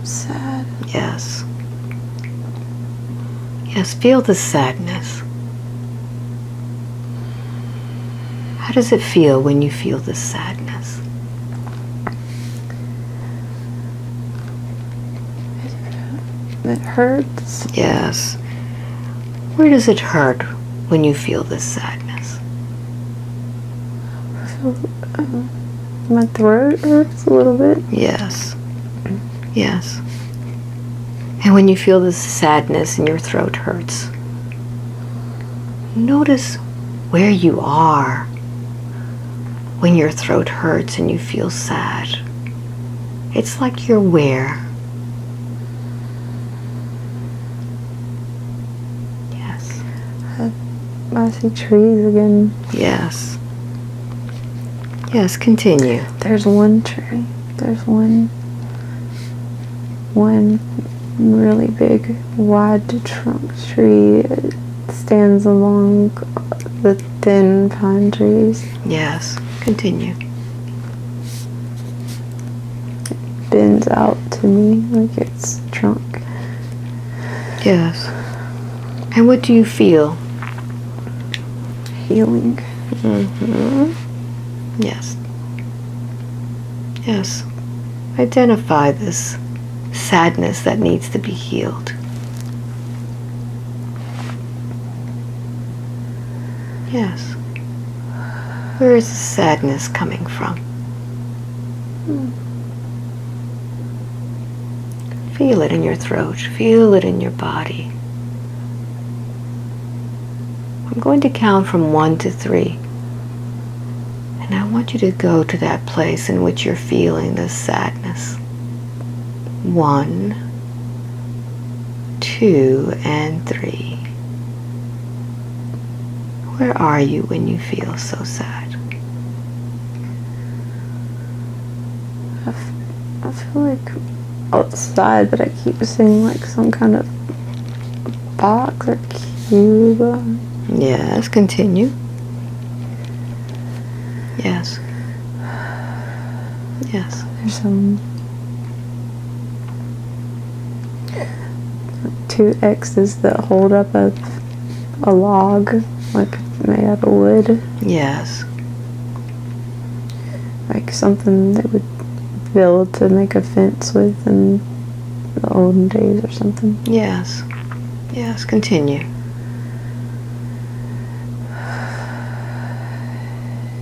sad. Yes. Yes, feel the sadness. How does it feel when you feel the sadness? It hurts. Yes. Where does it hurt when you feel this sadness? I feel, my throat hurts a little bit. Yes. Yes. And when you feel this sadness and your throat hurts, notice where you are when your throat hurts and you feel sad. It's like you're where? Yes. I see trees again. Yes. Yes, continue. There's one tree. There's one really big, wide trunk tree. It stands along the thin pine trees. Yes, continue. It bends out to me like its trunk. Yes. And what do you feel? Healing. Mm-hmm. Yes. Yes. Identify this sadness that needs to be healed. Yes. Where is the sadness coming from? Feel it in your throat. Feel it in your body. I'm going to count from 1 to 3. And I want you to go to that place in which you're feeling this sadness. 1, 2, and 3. Where are you when you feel so sad? I feel like outside, but I keep seeing like some kind of box or cube. Yes, continue. Yes. Yes. There's some 2 X's that hold up a log, like made out of wood. Yes. Like something they would build to make a fence with in the olden days or something. Yes. Yes, continue.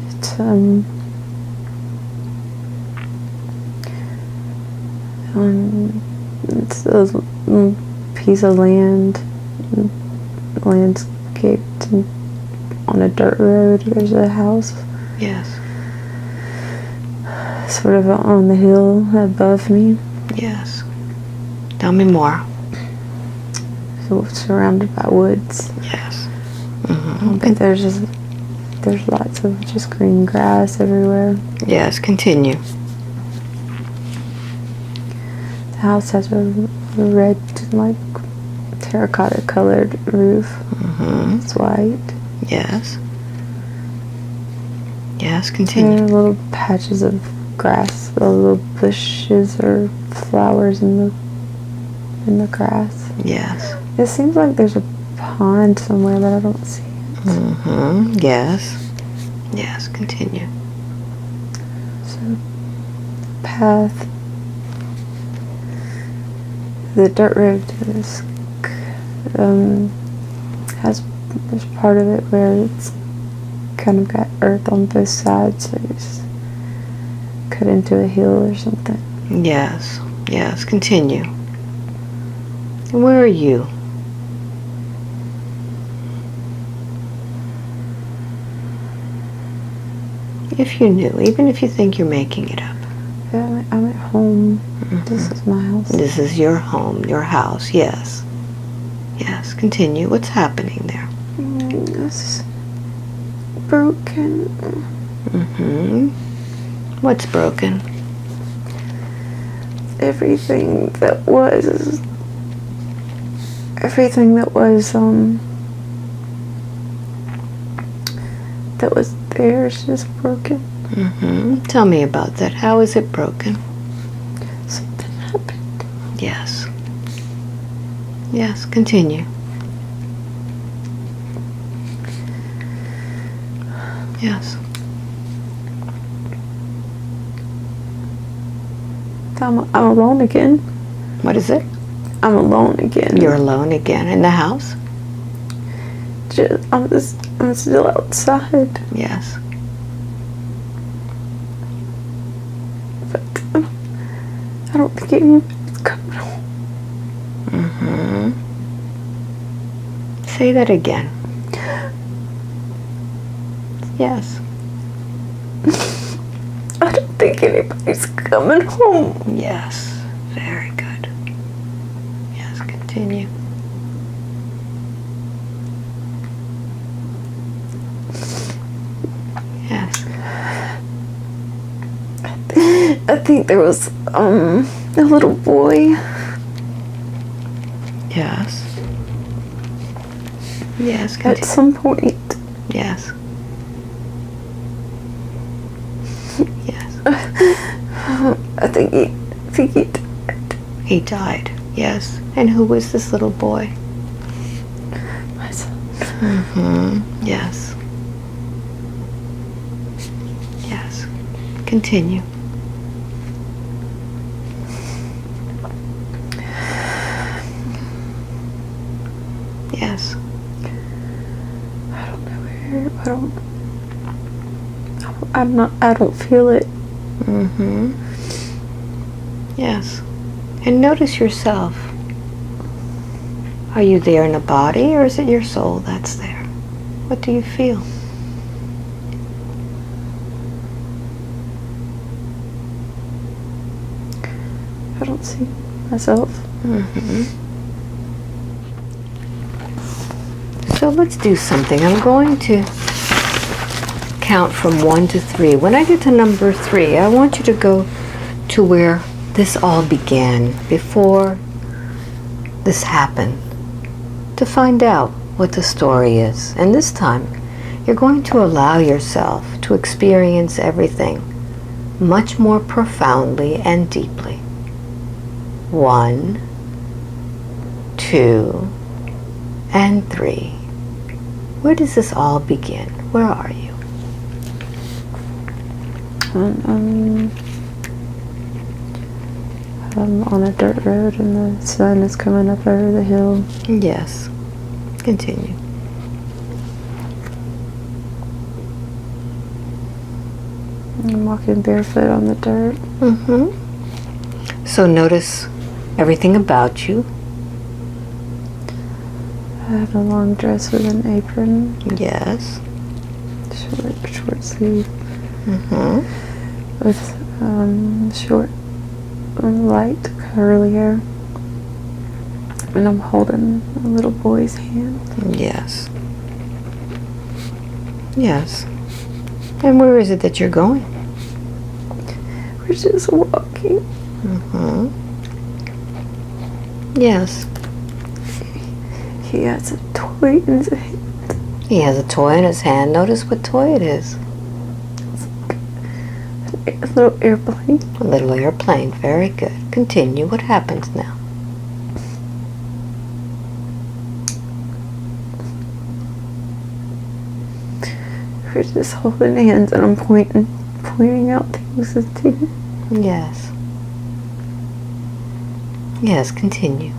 It's it's a little piece of land, landscaped on a dirt road. There's a house. Yes. Sort of on the hill above me. Yes. Tell me more. So surrounded by woods. Yes. Mm-hmm. But there's lots of just green grass everywhere. Yes, continue. The house has a red, like terracotta colored roof. Mm-hmm. It's white. Yes. Yes, There continue. are little patches of grass, little bushes or flowers in the grass. Yes. It seems like there's a pond somewhere, but I don't see it. Mm-hmm. Yes. Yes, continue. So, the path, the dirt road to this, there's part of it where it's kind of got earth on both sides, so you just cut into a hill or something. Yes. Yes, continue. And where are you? If you knew, even if you think you're making it up. Yeah, I'm at home. Mm-hmm. This is my house. This is your home, your house, yes. Yes, continue. What's happening there? It's broken. Mm-hmm. What's broken? Everything that was there is just broken. Mm-hmm. Tell me about that. How is it broken? Something happened. Yes. Yes, continue. Yes. I'm alone again. What is it? I'm alone again. You're alone again in the house? I'm still outside. Yes. But I don't think anybody's coming home. Mm-hmm. Say that again. Yes. I don't think anybody's coming home. Yes. Very good. Yes, continue. Yes. I think there was a little boy. Yes. Yes, At continue. some point. Yes. Yes. I think he died. He died. Yes. And who was this little boy? My son. Mm-hmm. Yes. Yes. Continue. Yes. I don't know where. I don't feel it. Mm-hmm. Yes. And notice yourself. Are you there in a body, or is it your soul that's there? What do you feel? I don't see myself. Mm-hmm. So let's do something. I'm going to count from 1 to 3. When I get to number 3, I want you to go to where this all began, before this happened, to find out what the story is. And this time, you're going to allow yourself to experience everything much more profoundly and deeply. 1, 2, and 3. Where does this all begin? Where are you? I'm on a dirt road and the sun is coming up over the hill. Yes. Continue. I'm walking barefoot on the dirt. Mm-hmm. So notice everything about you. I have a long dress with an apron, Yes. short sleeve, Mm-hmm. with short, light curly hair. And I'm holding a little boy's hand. Yes. Yes. And where is it that you're going? We're just walking. Mm-hmm. Yes. He has a toy in his hand. He has a toy in his hand. Notice what toy it is. A little airplane. A little airplane. Very good. Continue. What happens now? We're just holding hands and I'm pointing out things to him. Yes. Yes, continue.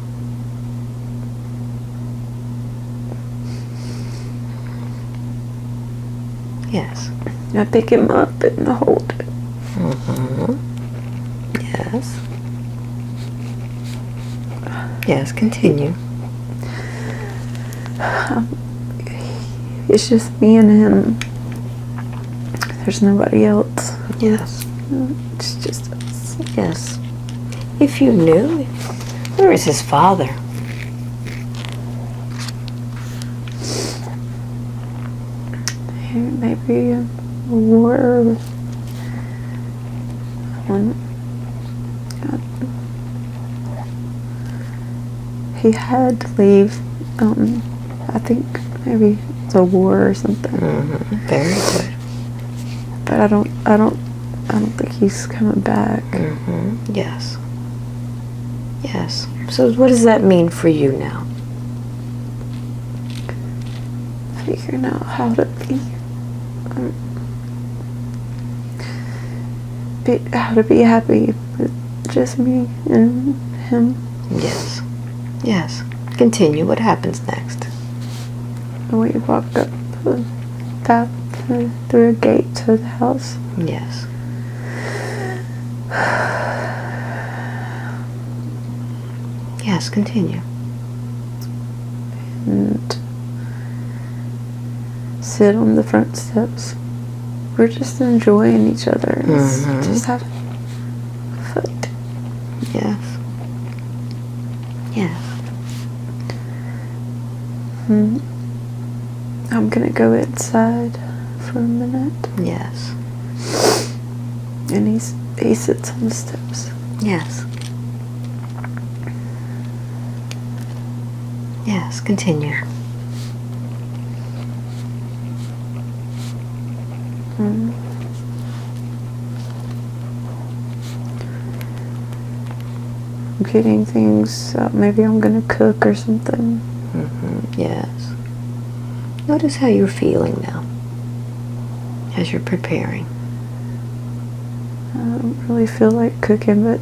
Yes. I pick him up and hold it. Mm-hmm. Yes. Yes, continue. It's just me and him. There's nobody else. Yes. It's just us. Yes. If you knew, where is his father? Maybe a war. He had to leave. I think maybe it's a war or something. Mm-hmm. Very good. But I don't think he's coming back. Mm-hmm. Yes. Yes. So what does that mean for you now? Figuring out how to be happy with just me and him. Yes. Yes. Continue. What happens next? We walked up the path through a gate to the house. Yes. Yes, continue. And sit on the front steps. We're just enjoying each other. It's just having fun. Yes. Yes. I'm gonna go inside for a minute. Yes. And he sits on the steps. Yes. Yes, continue. I'm getting things, maybe I'm gonna cook or something. Yes. Notice how you're feeling now as you're preparing. I don't really feel like cooking, but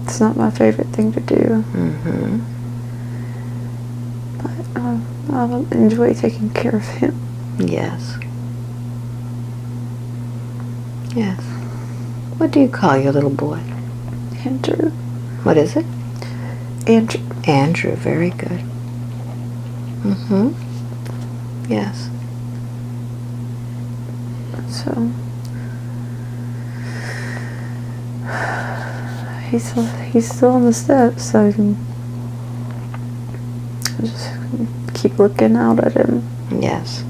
it's not my favorite thing to do. But I'll enjoy taking care of him. Yes. Yes. What do you call your little boy? Andrew. What is it? Andrew. Andrew. Very good. Yes. So he's still on the steps, so I can just keep looking out at him. Yes.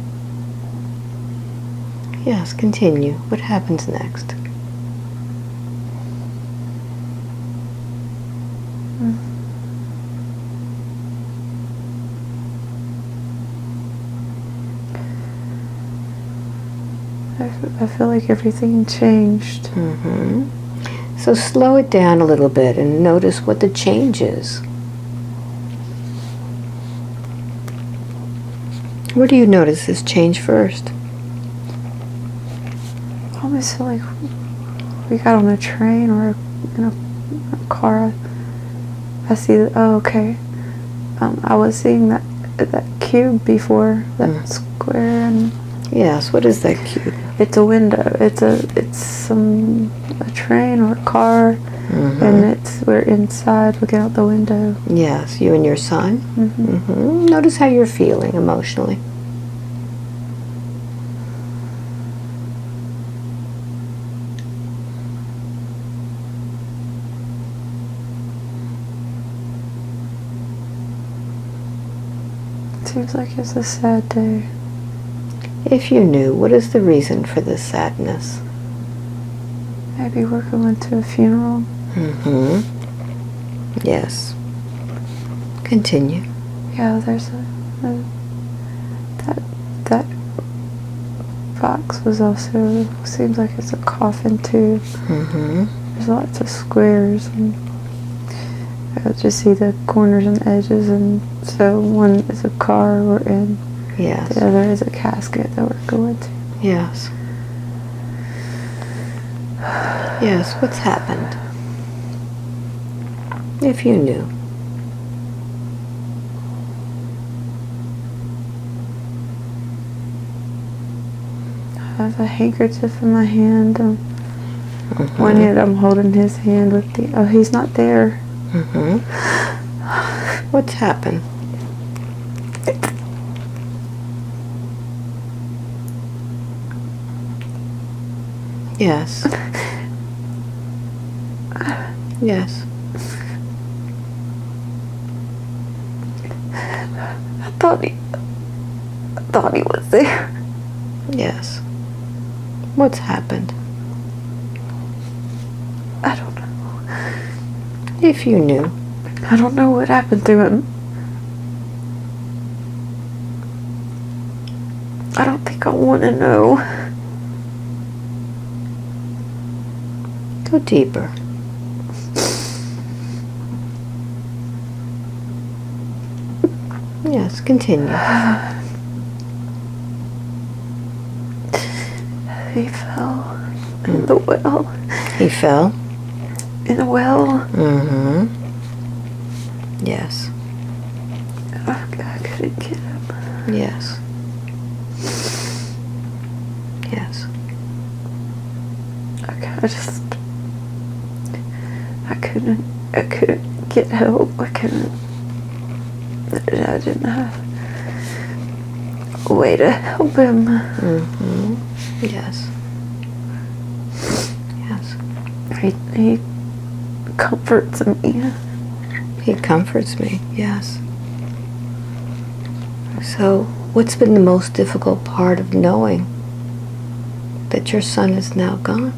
Yes, continue. What happens next? I feel like everything changed. So slow it down a little bit and notice what the change is. Where do you notice this change first? I almost feel like we got on a train or in a car. I see that. Oh, okay. I was seeing that cube before, that square, and yes. What is that cube? it's a window. It's a train or a car, and we're inside looking out the window. Yes, you and your son. Notice how you're feeling emotionally. Seems like it's a sad day. If you knew, what is the reason for this sadness? Maybe we're going to a funeral. Yes. Continue. Yeah, there's that box was also, seems like it's a coffin too. There's lots of squares, and I just see the corners and edges, and so one is a car we're in. Yes. The other is a casket that we're going to. Yes. Yes, what's happened? If you knew. I have a handkerchief in my hand. One hand I'm holding his hand with the, oh, he's not there. What's happened? Yes. Yes. I thought he was there. Yes. What's happened? I don't know. If you knew. I don't know what happened to him. I don't think I want to know. Go deeper. Yes, continue. He fell in the well. He fell? In a well. Mm-hmm. Yes. I couldn't get him. Yes. Yes. I couldn't get help. I didn't have a way to help him. Mm-hmm. Yes. Yes. He comforts me. He comforts me, yes. So, what's been the most difficult part of knowing that your son is now gone?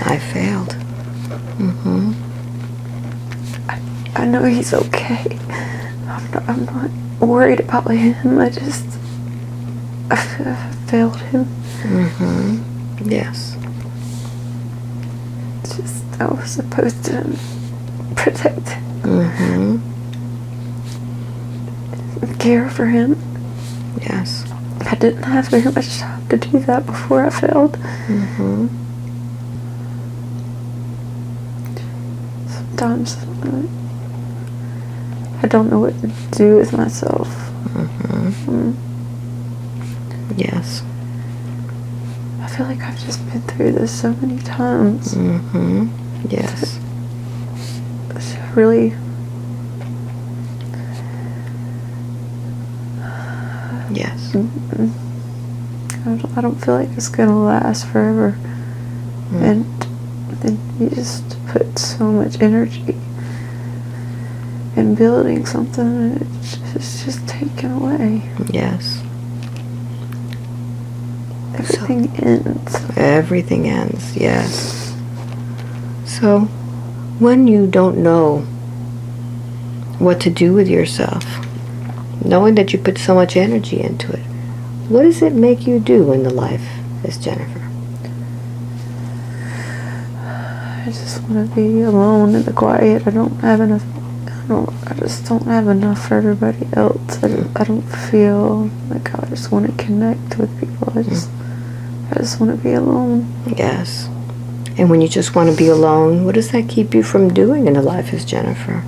I failed. Mm-hmm. I know he's okay. I'm not worried about him. I failed him. Mm-hmm. Yes. I was supposed to protect him. Mm-hmm. And care for him. Yes. I didn't have very much time to do that before I failed. Mm-hmm. Sometimes I don't know what to do with myself. Mm-hmm. Yes. I feel like I've just been through this so many times. Mm-hmm. Yes. It's really... Yes. I don't feel like it's gonna last forever. Mm. And then you just put so much energy in building something, and it's just taken away. Yes. Everything ends. Everything ends, yes. So, when you don't know what to do with yourself, knowing that you put so much energy into it, what does it make you do in the life as Jennifer? I just want to be alone in the quiet. I just don't have enough for everybody else. I don't feel like I just want to connect with people. I just want to be alone. Yes. And when you just want to be alone, what does that keep you from doing in the life as Jennifer?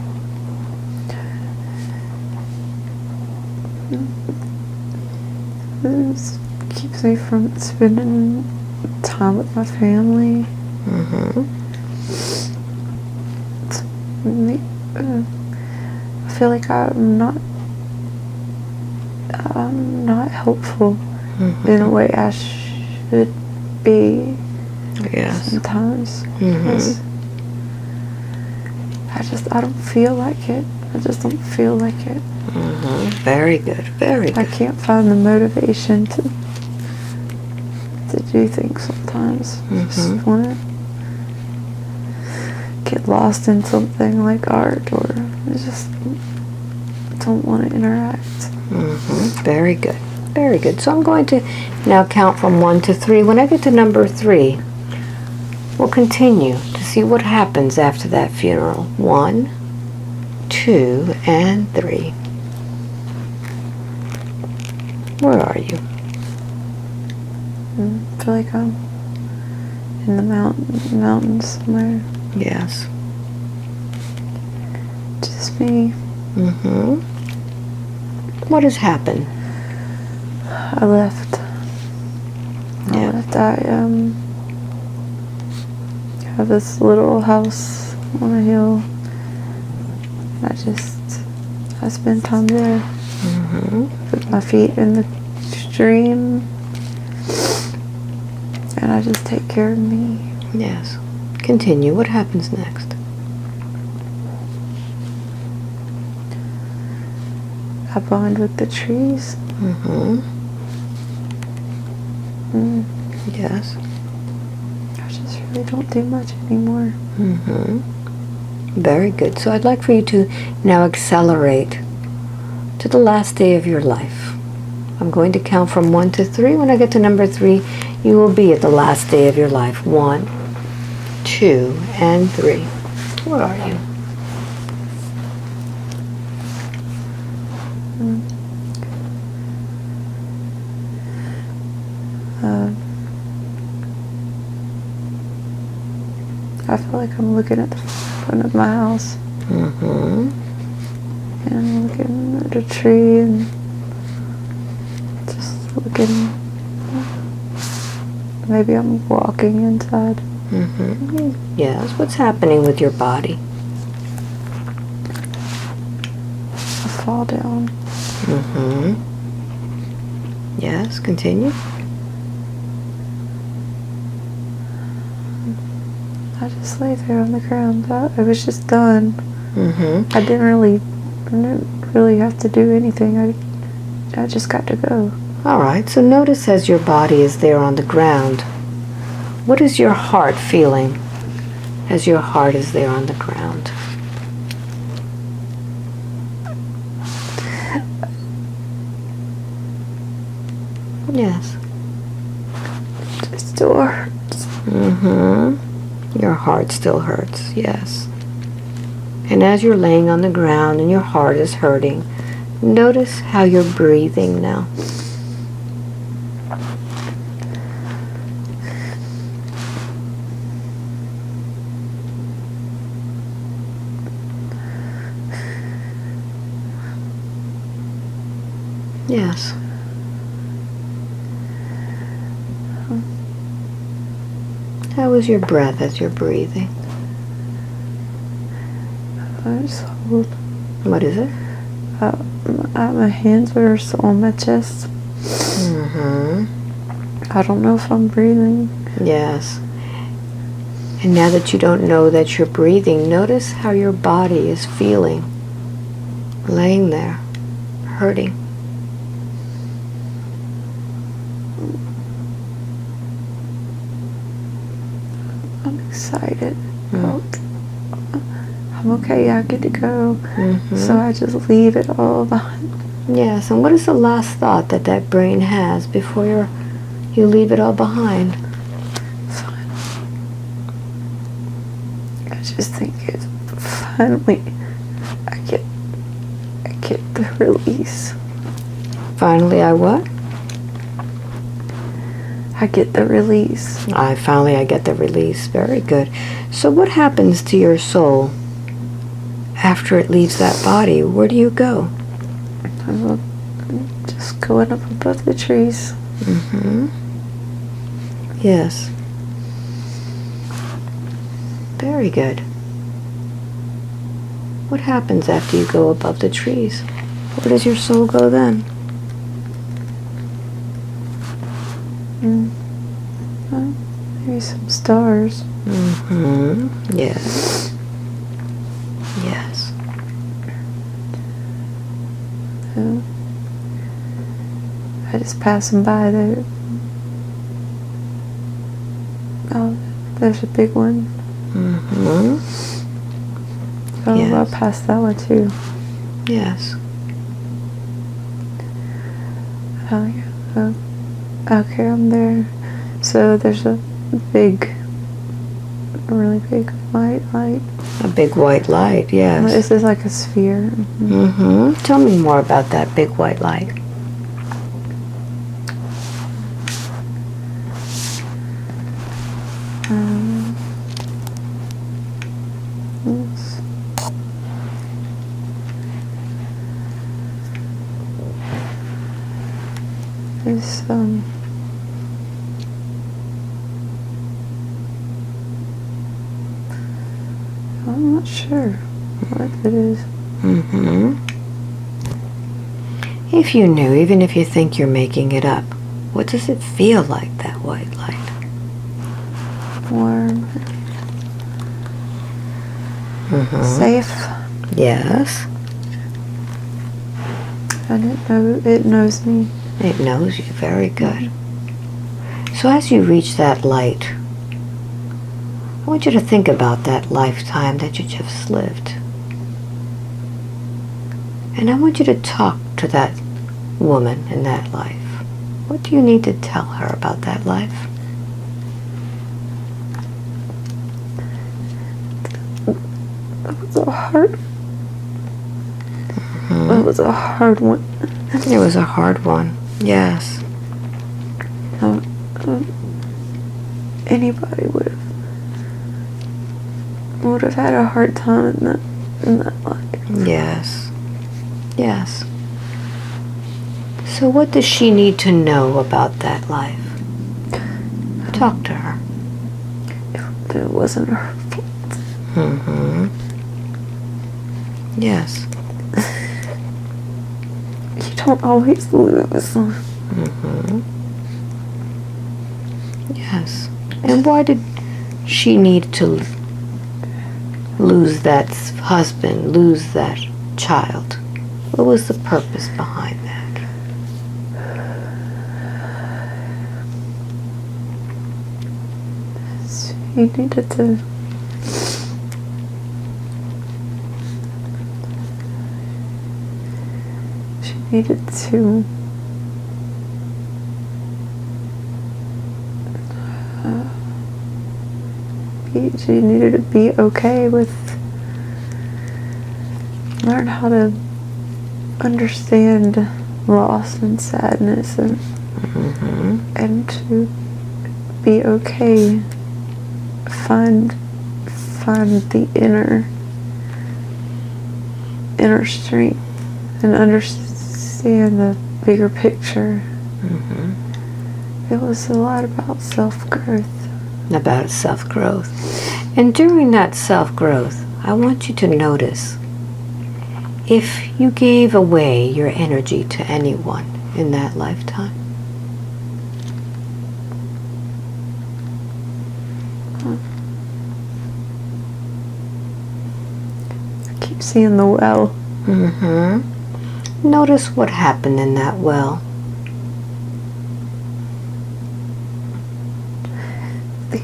It keeps me from spending time with my family. Mm-hmm. I feel like I'm not helpful in a way I should be. Yes. Sometimes. Mm-hmm. I don't feel like it. I just don't feel like it. Mm-hmm. Very good. Very good. I can't find the motivation to do things sometimes. I just want to get lost in something like art, or I just don't want to interact. Mm-hmm. Very good. Very good. So I'm going to now count from 1 to 3. When I get to number 3, we'll continue to see what happens after that funeral. 1, 2, and 3. Where are you? I feel like I'm in the mountains somewhere. Yes. Just me. Mm-hmm. What has happened? I left. I have this little house on a hill. I spend time there. Mm-hmm. Put my feet in the stream, and I just take care of me. Yes. Continue. What happens next? I bond with the trees. Mm-hmm. Yes. I just really don't do much anymore. Mm-hmm. Very good. So I'd like for you to now accelerate to the last day of your life. I'm going to count from 1 to 3. When I get to number 3, you will be at the last day of your life. 1, 2, and 3. Where are you? I feel like I'm looking at the front of my house. Mm-hmm. And I'm looking at a tree and just looking. Maybe I'm walking inside. Mm-hmm. Yes. What's happening with your body? I fall down. Mm-hmm. Yes. Continue. I just lay there on the ground. I was just done. Mm-hmm. I didn't really have to do anything. I just got to go. All right. So notice as your body is there on the ground, what is your heart feeling as your heart is there on the ground? Yes. It still hurts. Mm-hmm. Your heart still hurts, yes. And as you're laying on the ground and your heart is hurting, notice how you're breathing now. Yes. How is your breath as you're breathing? I just hold. What is it? My hands are on my chest. Mm-hmm. I don't know if I'm breathing. Yes. And now that you don't know that you're breathing, notice how your body is feeling. Laying there, hurting. I'm excited. I'm okay, I get to go. Mm-hmm. So I just leave it all behind. Yes, and what is the last thought that brain has before you leave it all behind? Fine. I just think it's finally I get the release. Finally, I what? I get the release. I get the release. Very good. So what happens to your soul after it leaves that body? Where do you go? I'm just going up above the trees. Mm-hmm. Yes. Very good. What happens after you go above the trees? Where does your soul go then? Maybe some stars. Mm-hmm. Yes. Yes. I just pass them by there. Oh, there's a big one. Mm-hmm. Oh, Yes. I passed that one too. Yes. Oh, yeah. Oh, okay, I'm there. So there's a really big white light. A big white light, yes. This is like a sphere. Mm-hmm. Tell me more about that big white light. It's I'm not sure what it is. Mm-hmm. If you knew, even if you think you're making it up, what does it feel like, that white light? Warm. Mm-hmm. Safe. Yes. And it knows me. It knows you. Very good. So as you reach that light, I want you to think about that lifetime that you just lived. And I want you to talk to that woman in that life. What do you need to tell her about that life? was a hard. It was a hard one. It was a hard one. Yes. Anybody would have had a hard time in that life. Yes. Yes. So what does she need to know about that life? Talk to her. It wasn't her fault. Mm-hmm. Yes. You don't always lose. Mm-hmm. Yes. And why did she need to lose that husband, lose that child? What was the purpose behind that? She needed to. She needed to. She needed to be okay with. Learn how to understand loss and sadness and to be okay. Find the inner strength and understand the bigger picture. It was a lot about self-growth. About self-growth. And during that self-growth, I want you to notice if you gave away your energy to anyone in that lifetime. I keep seeing the well. Notice what happened in that well. I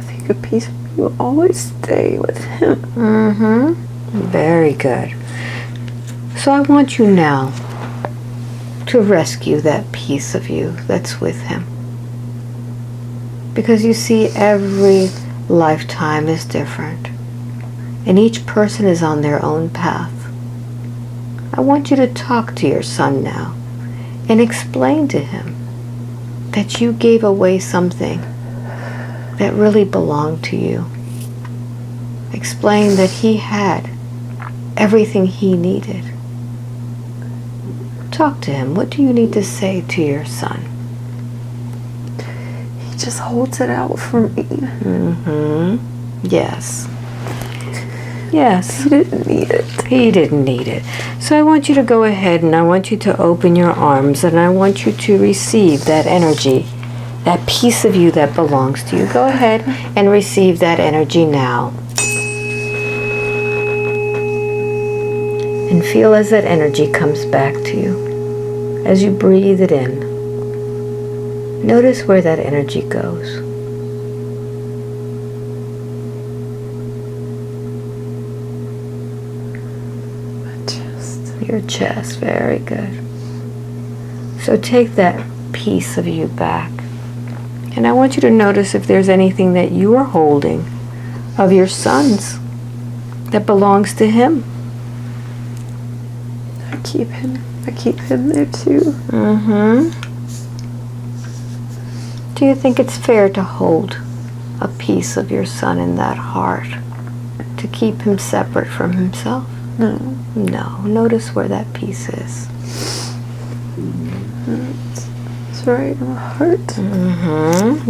think a piece of me will always stay with him. Very good. So I want you now to rescue that piece of you that's with him. Because you see, every lifetime is different. And each person is on their own path. I want you to talk to your son now and explain to him that you gave away something that really belonged to you. Explain that he had everything he needed. Talk to him. What do you need to say to your son? He just holds it out for me. Yes. Yes. He didn't need it. He didn't need it. So I want you to go ahead and I want you to open your arms and I want you to receive that energy, that piece of you that belongs to you. Go ahead and receive that energy now. And feel as that energy comes back to you. As you breathe it in, notice where that energy goes. Your chest, very good. So take that piece of you back. And I want you to notice if there's anything that you are holding of your son's that belongs to him. I keep him there too. Do you think it's fair to hold a piece of your son in that heart? To keep him separate from himself? No. No. Notice where that piece is. It's right in my heart.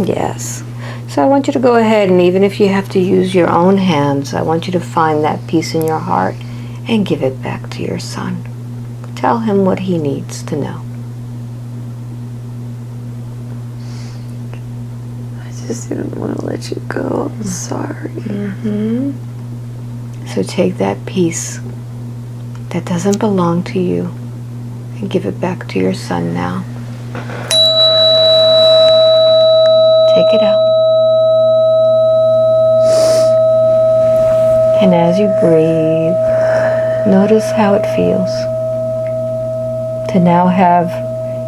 Yes. So I want you to go ahead, and even if you have to use your own hands, I want you to find that piece in your heart and give it back to your son. Tell him what he needs to know. I just didn't want to let you go. I'm sorry. So take that piece that doesn't belong to you and give it back to your son now. Take it out. And as you breathe, notice how it feels to now have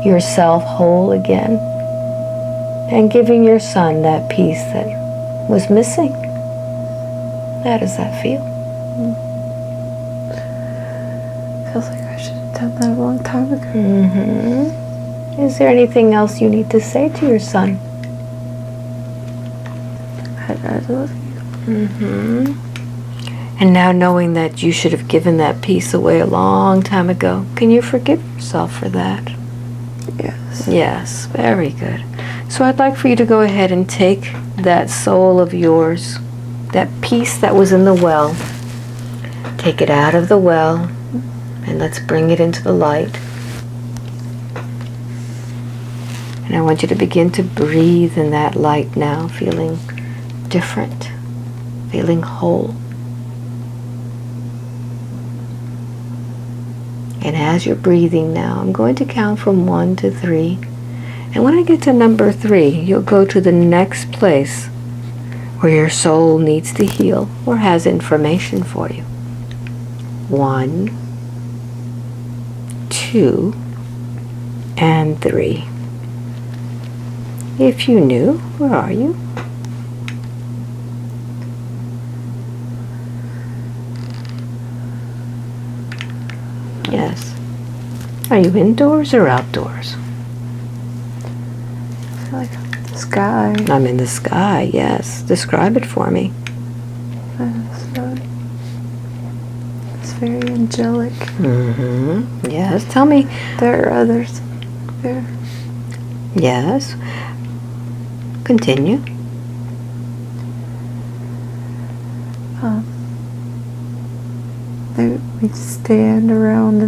yourself whole again and giving your son that piece that was missing. How does that feel? Feels like I should have done that a long time ago. Mm-hmm. Is there anything else you need to say to your son? I love you. Mm-hmm. And now knowing that you should have given that piece away a long time ago, can you forgive yourself for that? Yes. Yes, very good. So I'd like for you to go ahead and take that soul of yours, that piece that was in the well, take it out of the well, and let's bring it into the light. And I want you to begin to breathe in that light now, feeling different, feeling whole. And as you're breathing now, I'm going to count from 1 to 3. And when I get to number 3, you'll go to the next place where your soul needs to heal or has information for you. 1, 2, and 3. If you knew, where are you? Yes. Are you indoors or outdoors? I feel like I'm in the sky. I'm in the sky, yes. Describe it for me. It's very angelic. Mm-hmm. Yes. Tell me. There are others there. Yes. Continue. We stand around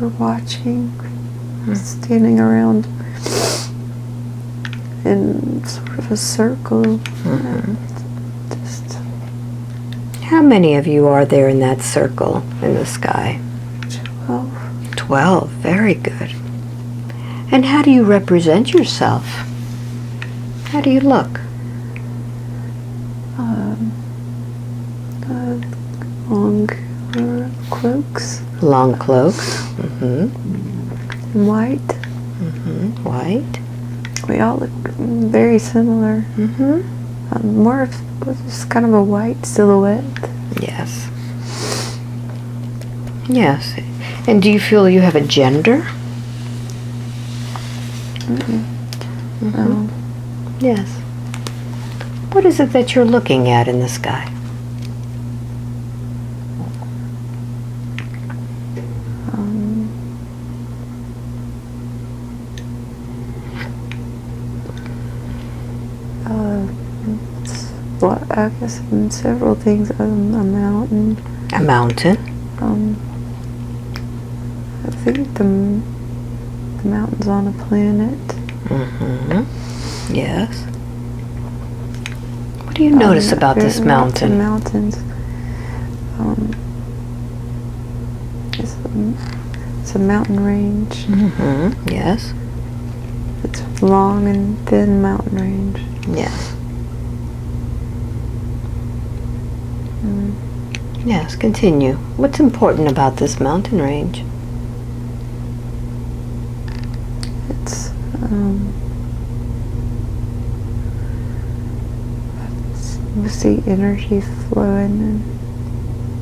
we're watching, standing around in sort of a circle. Just How many of you are there in that circle in the sky? 12. 12. Very good. And how do you represent yourself? How do you look? Long cloaks. Long cloaks. Mm-hmm. And white. Mm-hmm. White. We all look very similar. Mm-hmm. More of just kind of a white silhouette. Yes. Yes. And do you feel you have a gender? Mm-hmm. No. Yes. What is it that you're looking at in the sky? Well, I guess several things. A mountain. A mountain? I think the mountain's on a planet. Mm-hmm. Yes. What do you notice about this mountain? Mountains. It's a mountain range. Mm-hmm. Yes. It's a long and thin mountain range. Yes. Yes, continue. What's important about this mountain range? It's we see energy flowing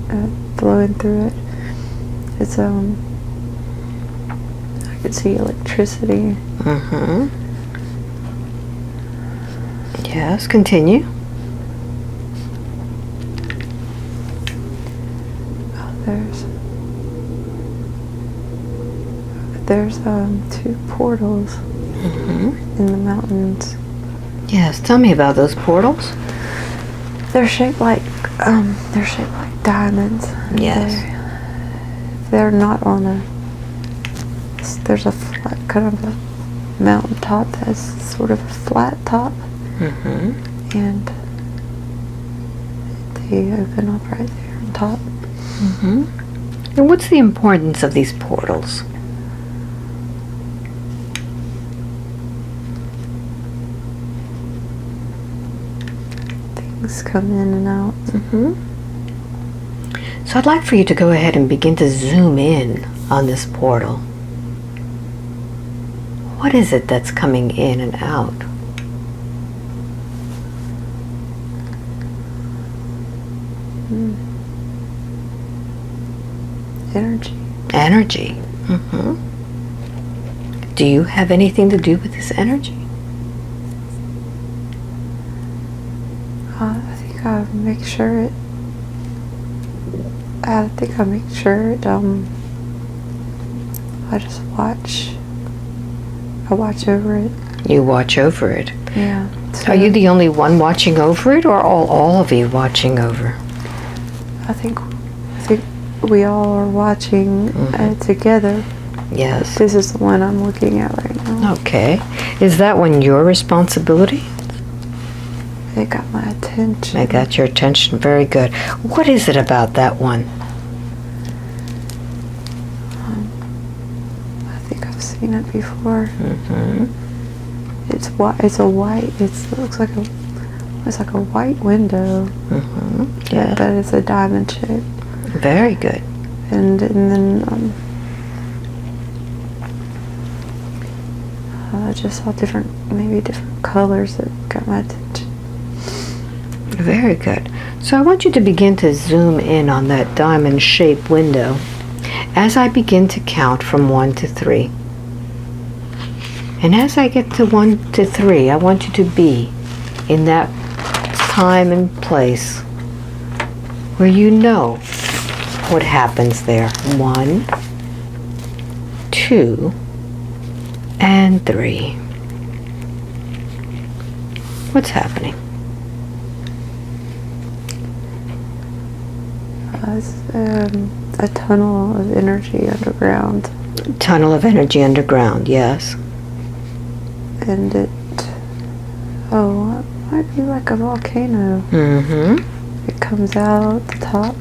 and flowing through it. It's I could see electricity. Mm-hmm. Yes, continue. There's 2 portals in the mountains. Yes, tell me about those portals. They're shaped like diamonds. Yes. They're not on a. There's a flat, kind of a mountain top that's sort of a flat top, Mm-hmm. and they open up right there on top. Mm-hmm. And what's the importance of these portals? Things come in and out. Mm-hmm. So I'd like for you to go ahead and begin to zoom in on this portal. What is it that's coming in and out? Energy. Energy. Mm-hmm. Do you have anything to do with this energy? I think I make sure it. I think I make sure it. I just watch. I watch over it. You watch over it. Yeah. So Are you the only one watching over it, or all of you watching over? I think we all are watching it together. Yes. This is the one I'm looking at right now. Okay. Is that one your responsibility? It got my attention. I got your attention. Very good. What is it about that one? I think I've seen it before. Mm-hmm. It's white. It looks like a white window. Mm-hmm. Yeah. But it's a diamond shape. Very good. And then I just saw different colors that got my attention. Very good. So I want you to begin to zoom in on that diamond-shaped window as I begin to count from 1 to 3. And as I get to 1 to 3, I want you to be in that time and place where you know what happens there. 1, 2, and 3. What's happening? It's a tunnel of energy underground. Tunnel of energy underground, yes. And it might be like a volcano. Mm-hmm. It comes out the top.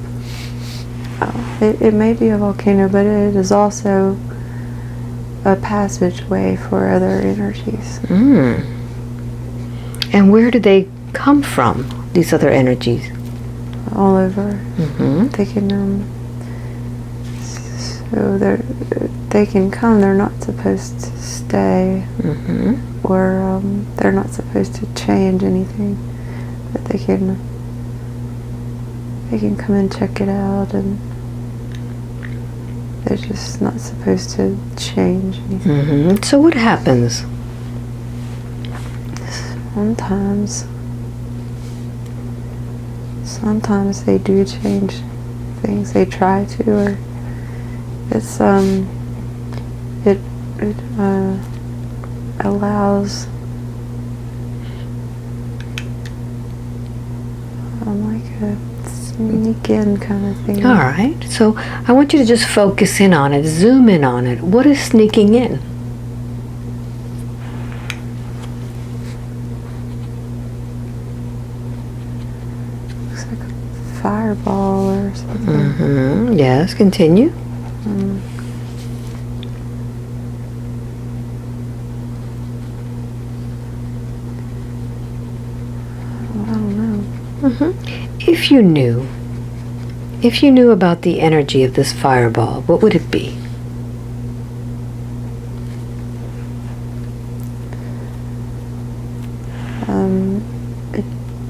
It may be a volcano, but it is also a passageway for other energies. And where do they come from, these other energies? All over. Mm-hmm. They can they can come. They're not supposed to stay, Mm-hmm. or they're not supposed to change anything. But they can come and check it out, and they're just not supposed to change anything. Mm-hmm. So what happens? Sometimes they do change things. They try to, or it's it allows like a sneak in kind of thing. All right. So I want you to just focus in on it, zoom in on it. What is sneaking in? Looks like a fireball or something. Mm-hmm. Yes, continue. I don't know. Mm-hmm. If you knew about the energy of this fireball, what would it be?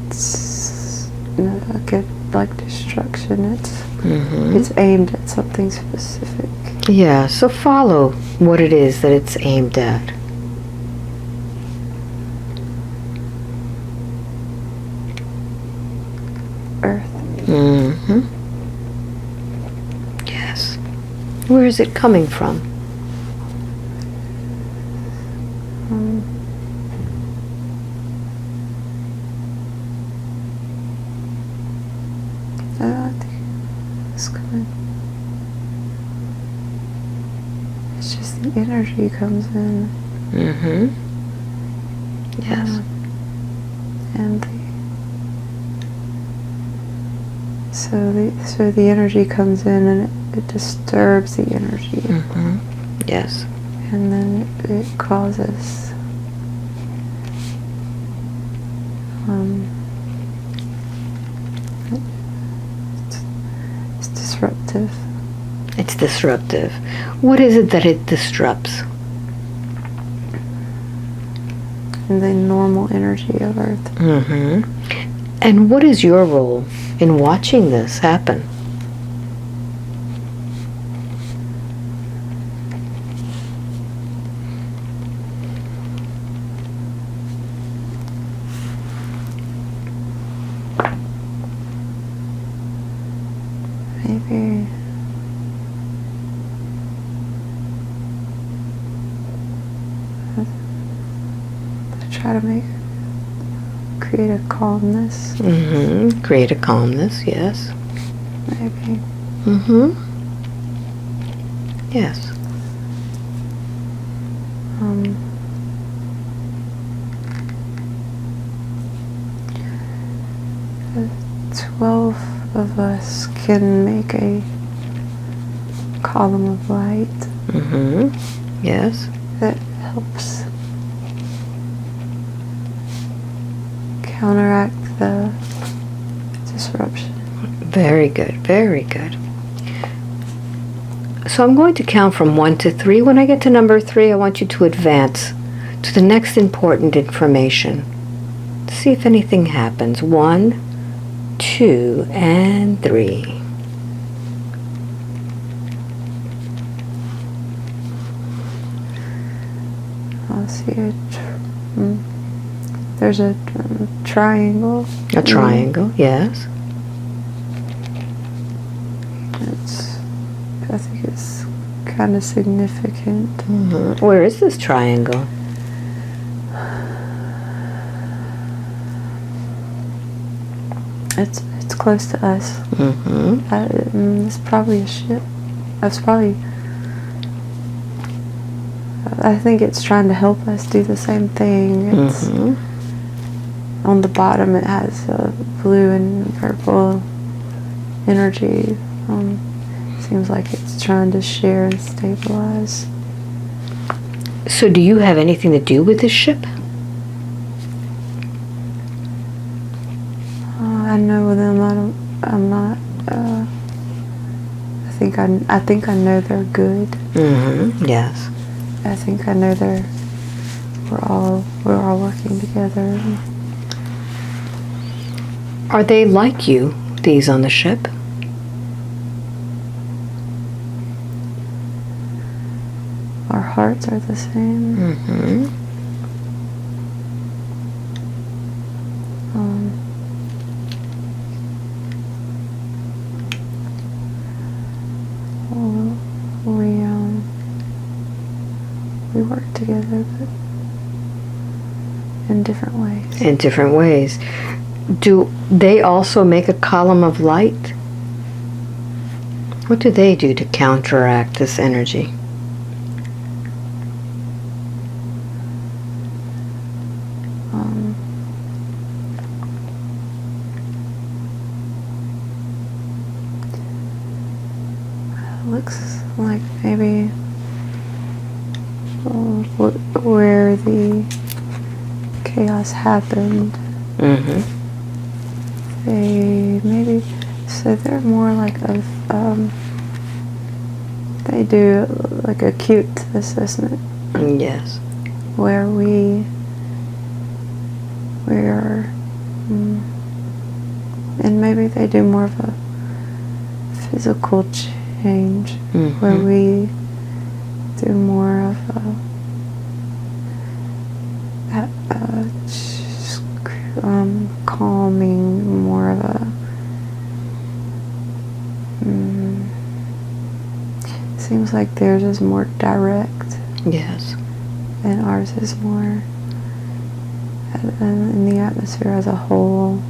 It's like destruction. Mm-hmm. It's aimed at something specific. Yeah, so follow what it is that it's aimed at. Earth. Mm-hmm. Yes. Where is it coming from? I think it's coming. It's just the energy comes in. Mm-hmm. Yes. And so the energy comes in, and it disturbs the energy. Mm-hmm. Yes. And then it causes it's disruptive. It's disruptive. What is it that it disrupts? And the normal energy of Earth. Mm-hmm. And what is your role in watching this happen? Maybe to try to create a calmness. Mm-hmm. Create a calmness, yes. Maybe. Mm-hmm. Yes. The 12 of us can make a column of light. Mm-hmm. Yes. That helps counteract the disruption. Very good, very good. So I'm going to count from 1 to 3. When I get to number 3, I want you to advance to the next important information. See if anything happens. 1, 2, and 3. I'll see there's a triangle. A triangle, yes. I think it's kind of significant. Mm-hmm. Where is this triangle? It's close to us. Mm-hmm. It's probably a ship. That's probably. I think it's trying to help us do the same thing. It's on the bottom. It has blue and purple energy. Seems like it's trying to share and stabilize. So do you have anything to do with this ship? I know them. I'm not. I think I know they're good. Mm-hmm. Yes. I think I know we're all working together. Are they like you, these on the ship? Our hearts are the same. Mm-hmm. We work together, but in different ways. In different ways. Do they also make a column of light? What do they do to counteract this energy? Looks like maybe where the chaos happened. Mm-hmm. They're more like they do like acute assessment. Yes. Where we are, and maybe they do more of a physical change, where we do more of calming, more of a seems like theirs is more direct. Yes. And ours is more in the atmosphere as a whole.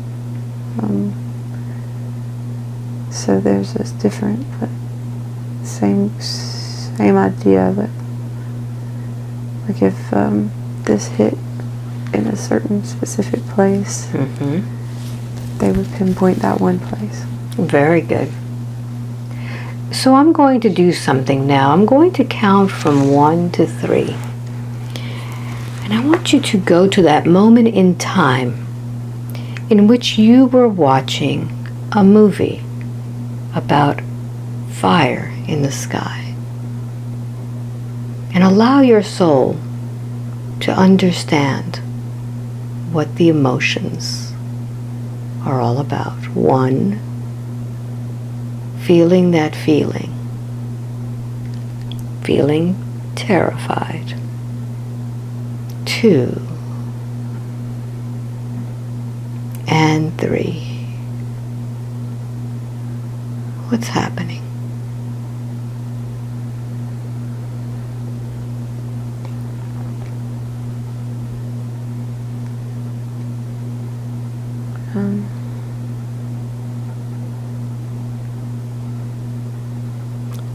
So there's this different, but same idea. But like if this hit in a certain specific place, they would pinpoint that one place. Very good. So I'm going to do something now. I'm going to count from 1 to 3. And I want you to go to that moment in time in which you were watching a movie about fire in the sky. And allow your soul to understand what the emotions are all about. 1, feeling that feeling. Feeling terrified. 2 and 3. What's happening?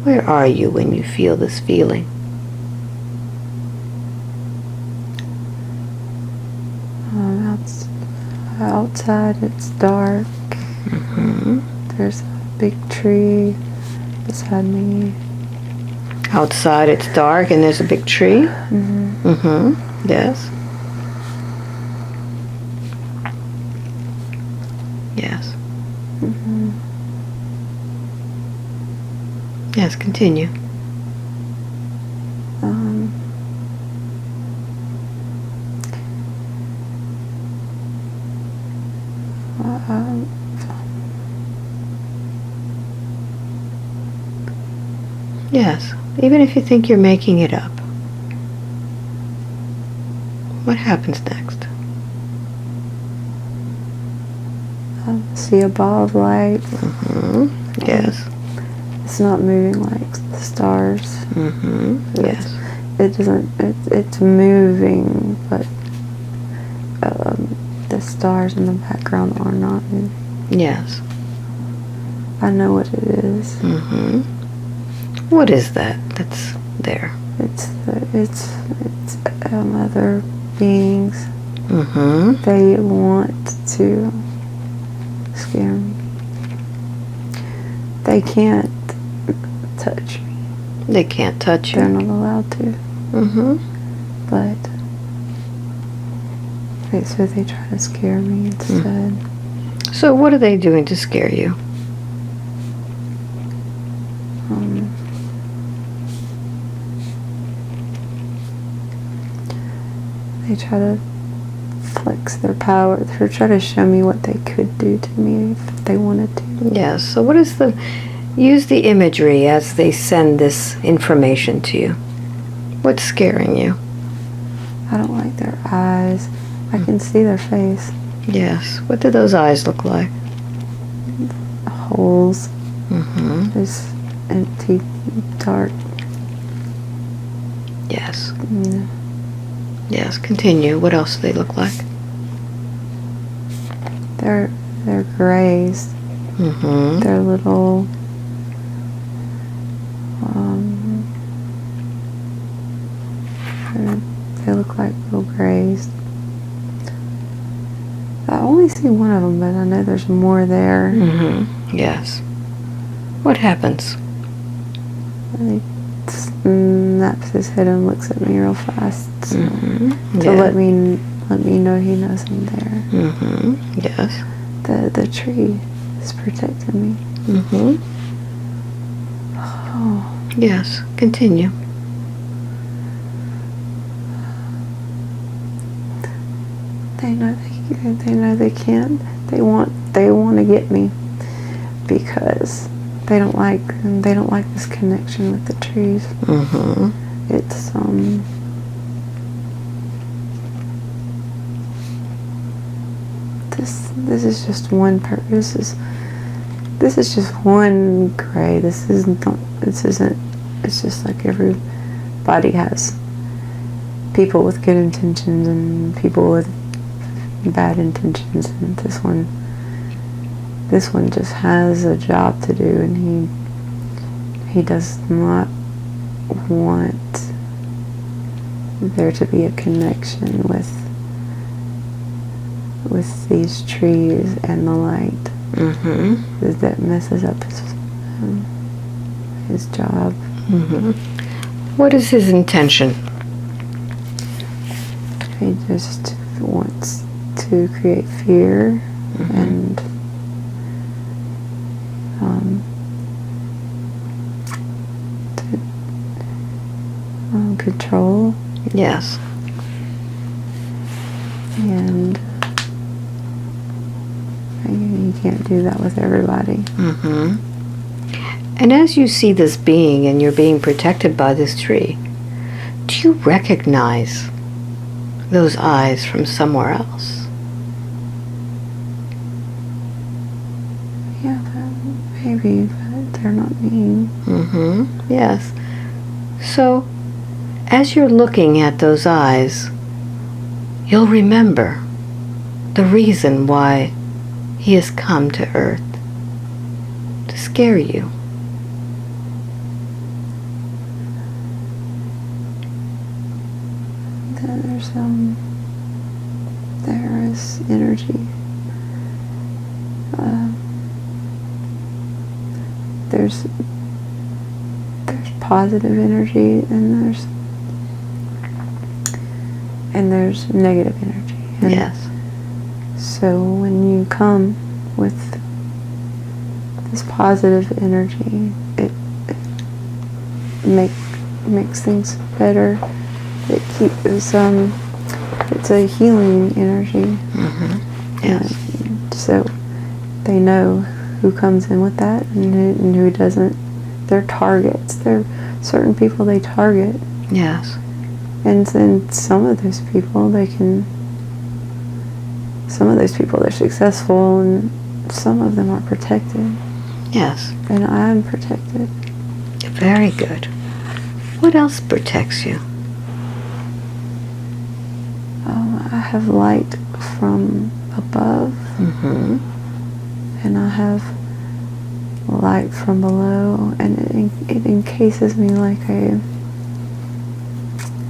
Where are you when you feel this feeling? Outside it's dark. There's a big tree beside me. Outside it's dark and there's a big tree? Yes. Yes. Yes, continue. Yes, even if you think you're making it up. What happens next? I see a ball of light. Yes. It's not moving like the stars. Yes. It doesn't. It's moving, but the stars in the background are not moving. Yes. I know what it is. What is that that's there? It's other beings. They want to scare me. They can't touch me. They can't touch you. They're not allowed to. But so they try to scare me instead. So what are they doing to scare you? They try to flex their power. They try to show me what they could do to me if they wanted to. Yes. So what is use the imagery as they send this information to you. What's scaring you? I don't like their eyes. I can see their face. Yes. What do those eyes look like? Holes. Just empty, dark. Yes. Yes, continue. What else do they look like? They're grays. They're little they look like little grays. I only see one of them, but I know there's more there. Yes. What happens? He snaps his head and looks at me real fast to let me know he knows I'm there. Yes. The tree is protecting me. Yes. Continue. They know they can't. They want to get me because they don't like this connection with the trees. It's this is just one this is just one gray. This isn't. It's just like everybody has people with good intentions and people with bad intentions, and this one just has a job to do, and he does not want there to be a connection with these trees and the light. That messes up his job. What is his intention? He just wants to create fear and control. Yes. And can't do that with everybody. Mm-hmm. And as you see this being and you're being protected by this tree, do you recognize those eyes from somewhere else? Yeah, maybe, but they're not me. Mm-hmm. Yes. So, as you're looking at those eyes, you'll remember the reason why he has come to Earth. To scare you. Then there is energy. There's positive energy, and there's negative energy. And Yes. so when you come with this positive energy, it makes things better. It keeps it's a healing energy. Mm-hmm. Yes. And so they know who comes in with that and who doesn't. They're targets. They're certain people they target. Yes. And then some of those people they're successful, and some of them are protected. Yes. And I'm protected. Very good. What else protects you? I have light from above, Mm-hmm. and I have light from below, and it encases me like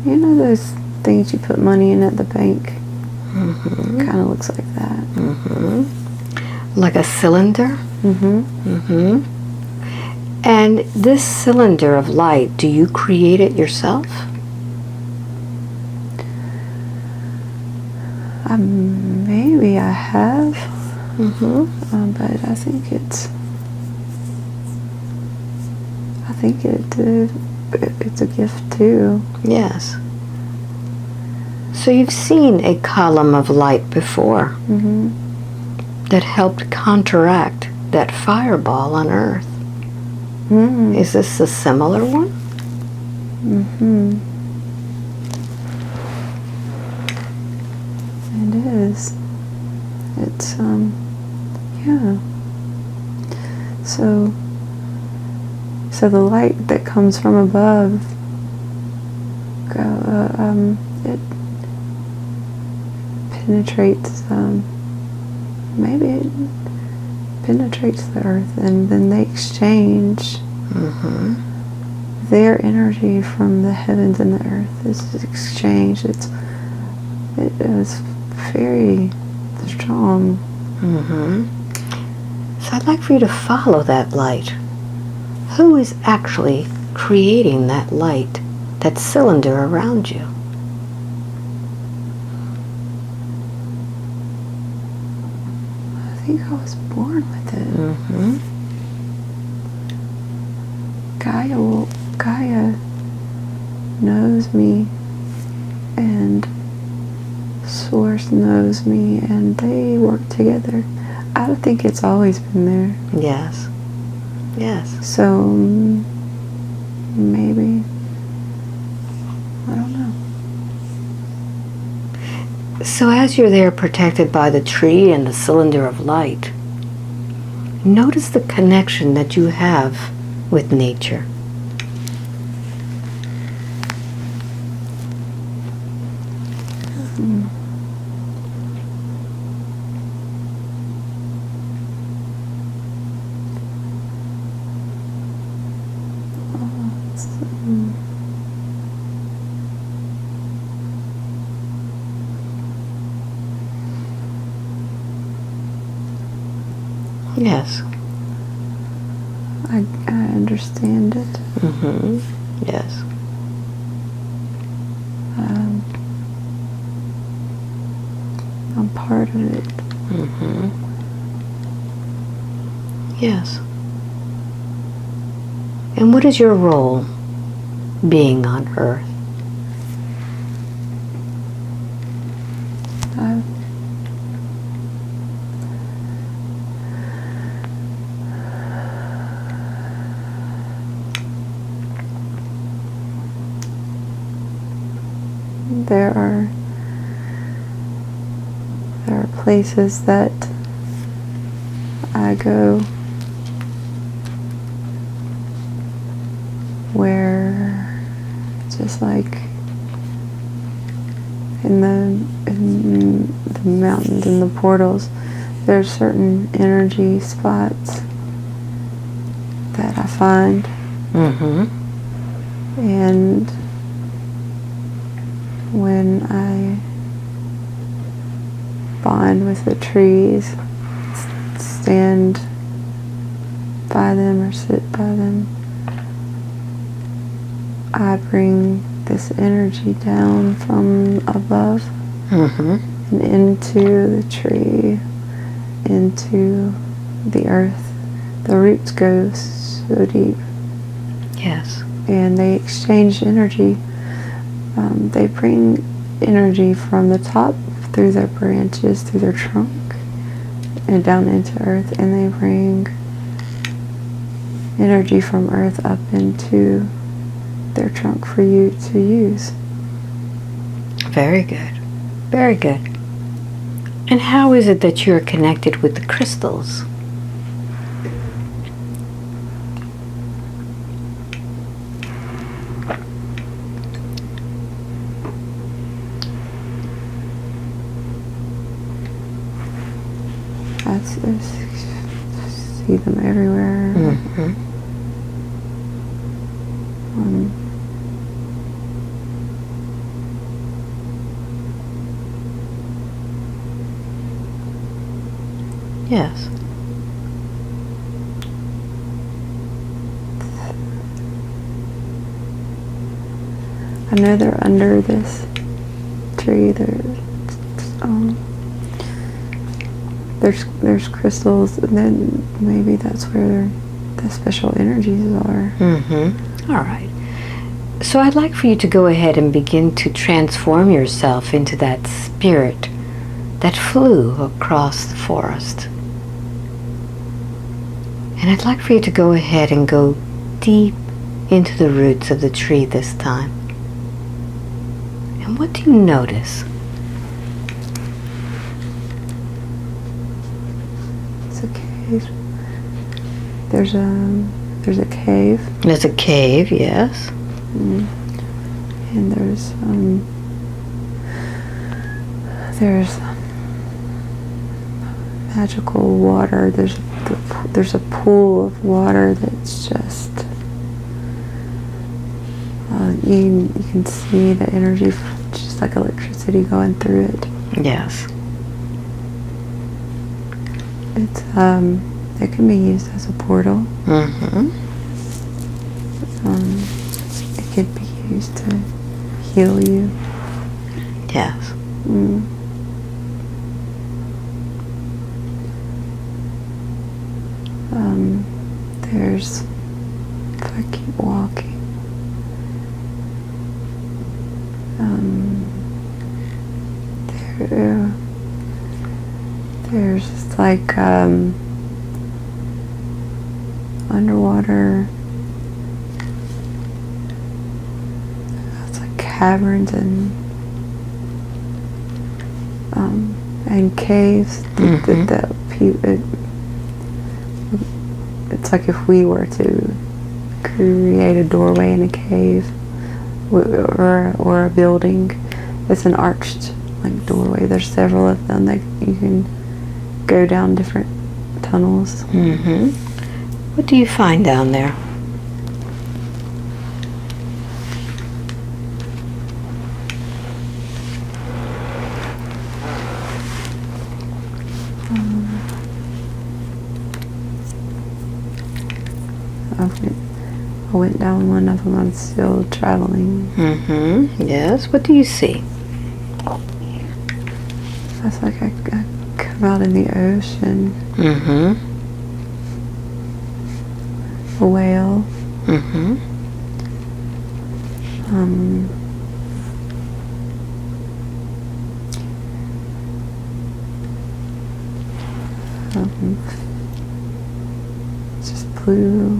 those things you put money in at the bank. Mm-hmm. Kind of looks like that. Mm-hmm. Like a cylinder? Mm-hmm. Mm-hmm. And this cylinder of light, do you create it yourself? Maybe I have, Mm-hmm. but I think it's a gift too. Yes. So you've seen a column of light before Mm-hmm. that helped counteract that fireball on Earth. Mm-hmm. Is this a similar one? Mm-hmm. It is. It's yeah. So the light that comes from above, it penetrates. Maybe it penetrates the earth, and then they exchange. Mm-hmm. Their energy from the heavens and the earth is exchanged. It is very strong. Mm-hmm. So I'd like for you to follow that light. Who is actually creating that light, that cylinder around you? I think I was born with it. Mm-hmm. Gaia knows me, and Source knows me, and they work together. I think it's always been there. Yes. Yes. So maybe, I don't know. So as you're there protected by the tree and the cylinder of light, notice the connection that you have with nature. Yes. I understand it. Mm-hmm. Yes. I'm part of it. Mm-hmm. Yes. And what is your role being on Earth? there are places that I go where, just like in the mountains and the portals, there's certain energy spots that I find. And when I bond with the trees, stand by them or sit by them, I bring this energy down from above and into the tree, into the earth. The roots go so deep. Yes. And they exchange energy. They bring energy from the top through their branches, through their trunk, and down into earth. And they bring energy from earth up into their trunk for you to use. Very good. Very good. And how is it that you're connected with the crystals? I see them everywhere. Yes. I know they're under this tree. There's crystals, and then maybe that's where the special energies are. All right. So I'd like for you to go ahead and begin to transform yourself into that spirit that flew across the forest. And I'd like for you to go ahead and go deep into the roots of the tree this time. And what do you notice? It's a cave. There's a cave. There's a cave, yes. And there's magical water. There's a pool of water that's just you can see the energy, just like electricity going through it. Yes. It's it can be used as a portal. It could be used to heal you. Yes. There's, if I keep walking, there's like underwater, it's like caverns and caves it's like if we were to create a doorway in a cave or a building. It's an arched like doorway. There's several of them that you can go down different tunnels. What do you find down there? I went down one of them. I'm still traveling. Yes. What do you see? That's like I come out in the ocean. A whale. Just blue.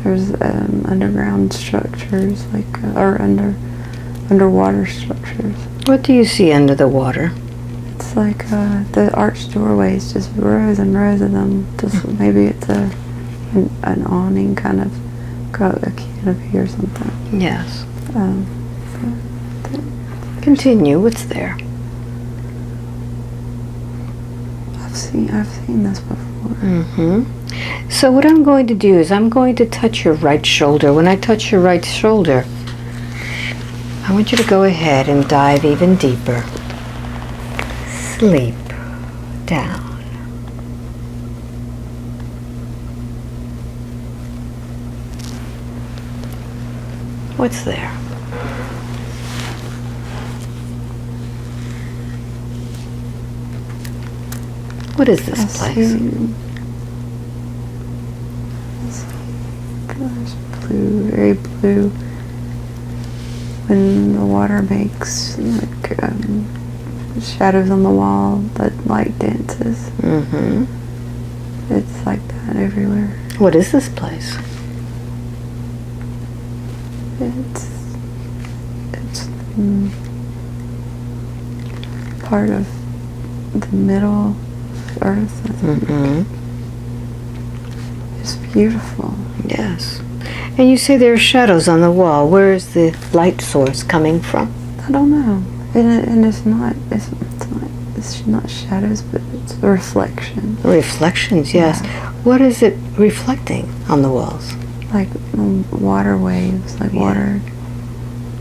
There's underground structures, like or underwater structures. What do you see under the water? It's like the arched doorways, just rows and rows of them. Just maybe it's an awning, kind of a canopy or something. Yes. Continue. What's there? I've seen this before. Mm-hmm. So what I'm going to do is I'm going to touch your right shoulder. When I touch your right shoulder, I want you to go ahead and dive even deeper. Sleep down. What's there? What is this place? There's blue, very blue. When the water makes like shadows on the wall, that light dances. Mm-hmm. It's like that everywhere. What is this place? It's part of the middle of Earth. Mm-hmm. It's beautiful. Yes. And you say there are shadows on the wall. Where is the light source coming from? I don't know. And it's not shadows, but it's a reflection. Reflections, yes. Yeah. What is it reflecting on the walls? Like water waves, like water.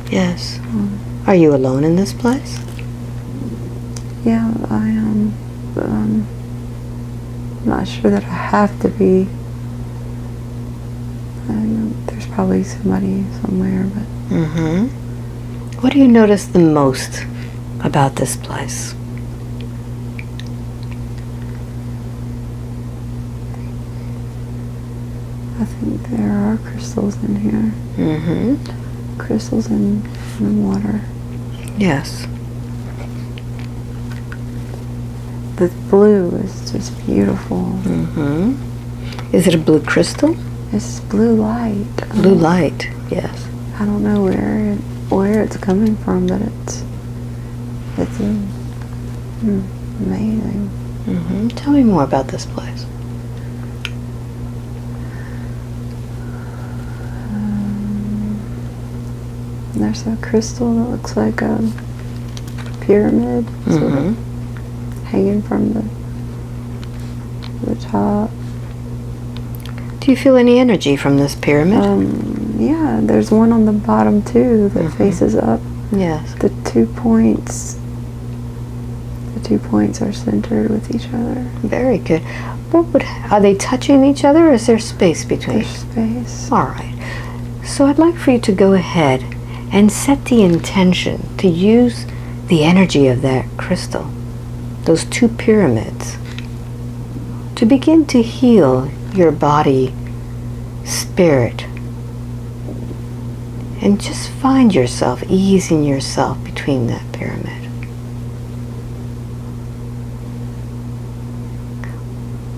Yes. Are you alone in this place? Yeah, I am. Not sure that I have to be. There's probably somebody somewhere, but. Mm-hmm. What do you notice the most about this place? I think there are crystals in here. Mm-hmm. Crystals in water. Yes. The blue is just beautiful. Mm-hmm. Is it a blue crystal? It's blue light. Blue light, yes. I don't know where it's coming from, but it's amazing. Mm-hmm. Tell me more about this place. There's a crystal that looks like a pyramid, sort of, hanging from the top. Do you feel any energy from this pyramid? Yeah, there's one on the bottom too that faces up. Yes. The 2 points are centered with each other. Very good. Are they touching each other, or is there space between? There's space. All right. So I'd like for you to go ahead and set the intention to use the energy of that crystal, those 2 pyramids, to begin to heal your body, spirit, and just find yourself easing yourself between that pyramid.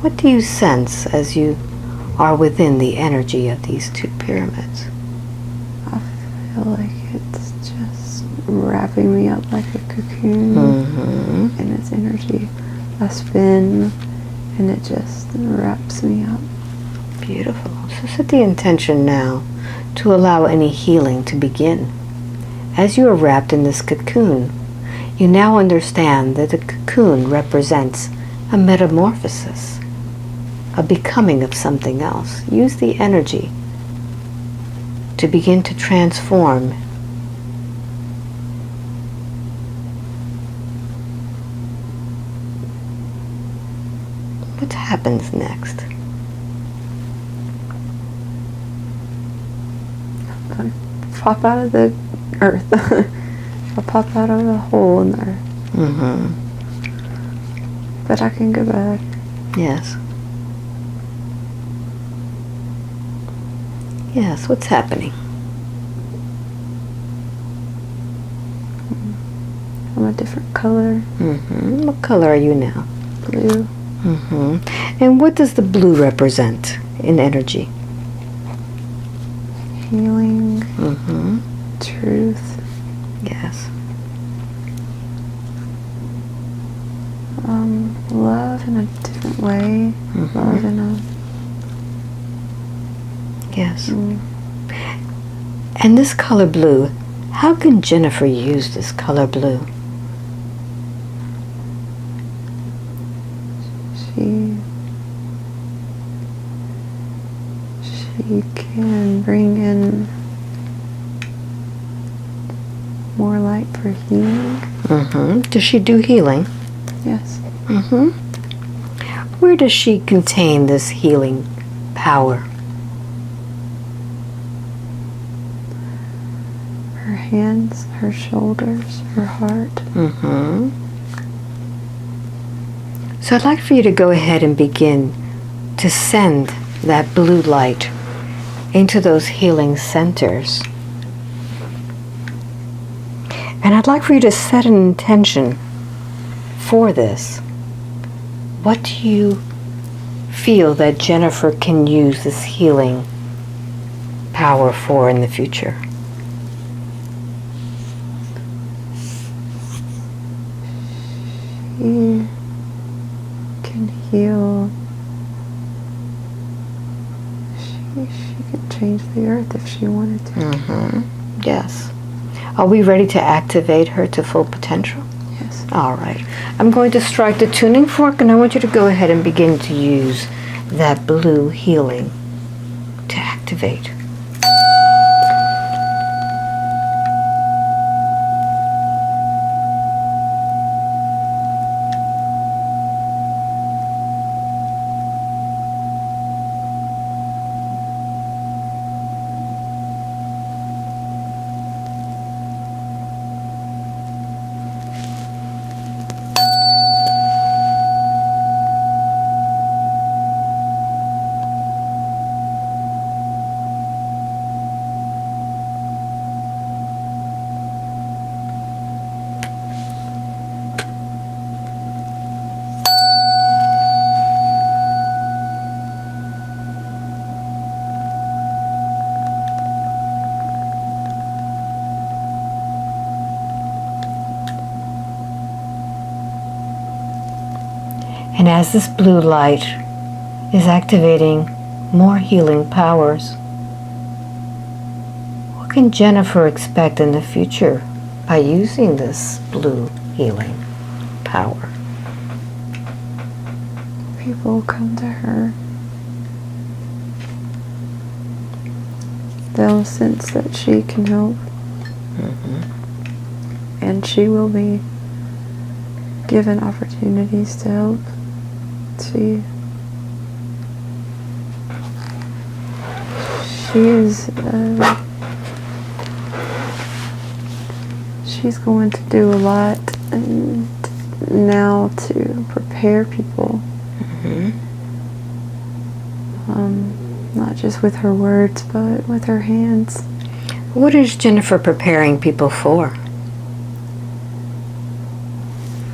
What do you sense as you are within the energy of these 2 pyramids? I feel like it's just wrapping me up like a cocoon in its energy. I spin and it just wraps me up. Beautiful. So set the intention now to allow any healing to begin. As you are wrapped in this cocoon, you now understand that the cocoon represents a metamorphosis, a becoming of something else. Use the energy to begin to transform. What happens next? I pop out of the earth. I pop out of the hole in there. But I can go back. Yes. Yes, what's happening? I'm a different color. What color are you now? Blue. And what does the blue represent in energy? healing, Mm-hmm. truth, Yes. love in a different way, Mm-hmm. love in a... Yes. And this color blue, how can Jennifer use this color blue? She can bring in more light for healing. Mm-hmm. Does she do healing? Yes. Mm-hmm. Where does she contain this healing power? Her hands, her shoulders, her heart. Mm-hmm. So I'd like for you to go ahead and begin to send that blue light into those healing centers. And I'd like for you to set an intention for this. What do you feel that Jennifer can use this healing power for in the future? She can heal. She could change the earth if she wanted to. Mm-hmm. Yes. Are we ready to activate her to full potential? Yes. All right. I'm going to strike the tuning fork, and I want you to go ahead and begin to use that blue healing to activate. And as this blue light is activating more healing powers, what can Jennifer expect in the future by using this blue healing power? People will come to her. They'll sense that she can help. Mm-hmm. And she will be given opportunities to help. She is she's going to do a lot now to prepare people. Mm-hmm. Not just with her words, but with her hands. What is Jennifer preparing people for?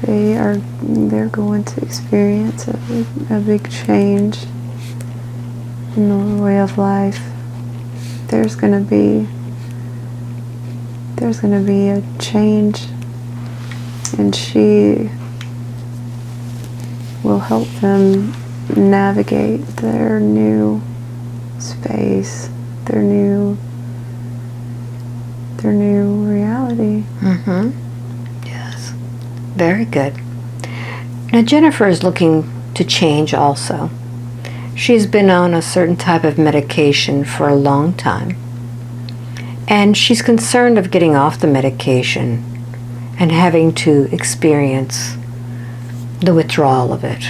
They're going to experience a big change in the way of life. There's going to be a change, and she will help them navigate their new space, their new reality. Mm-hmm. Yes. Very good. Now Jennifer is looking to change also. She's been on a certain type of medication for a long time. And she's concerned of getting off the medication and having to experience the withdrawal of it.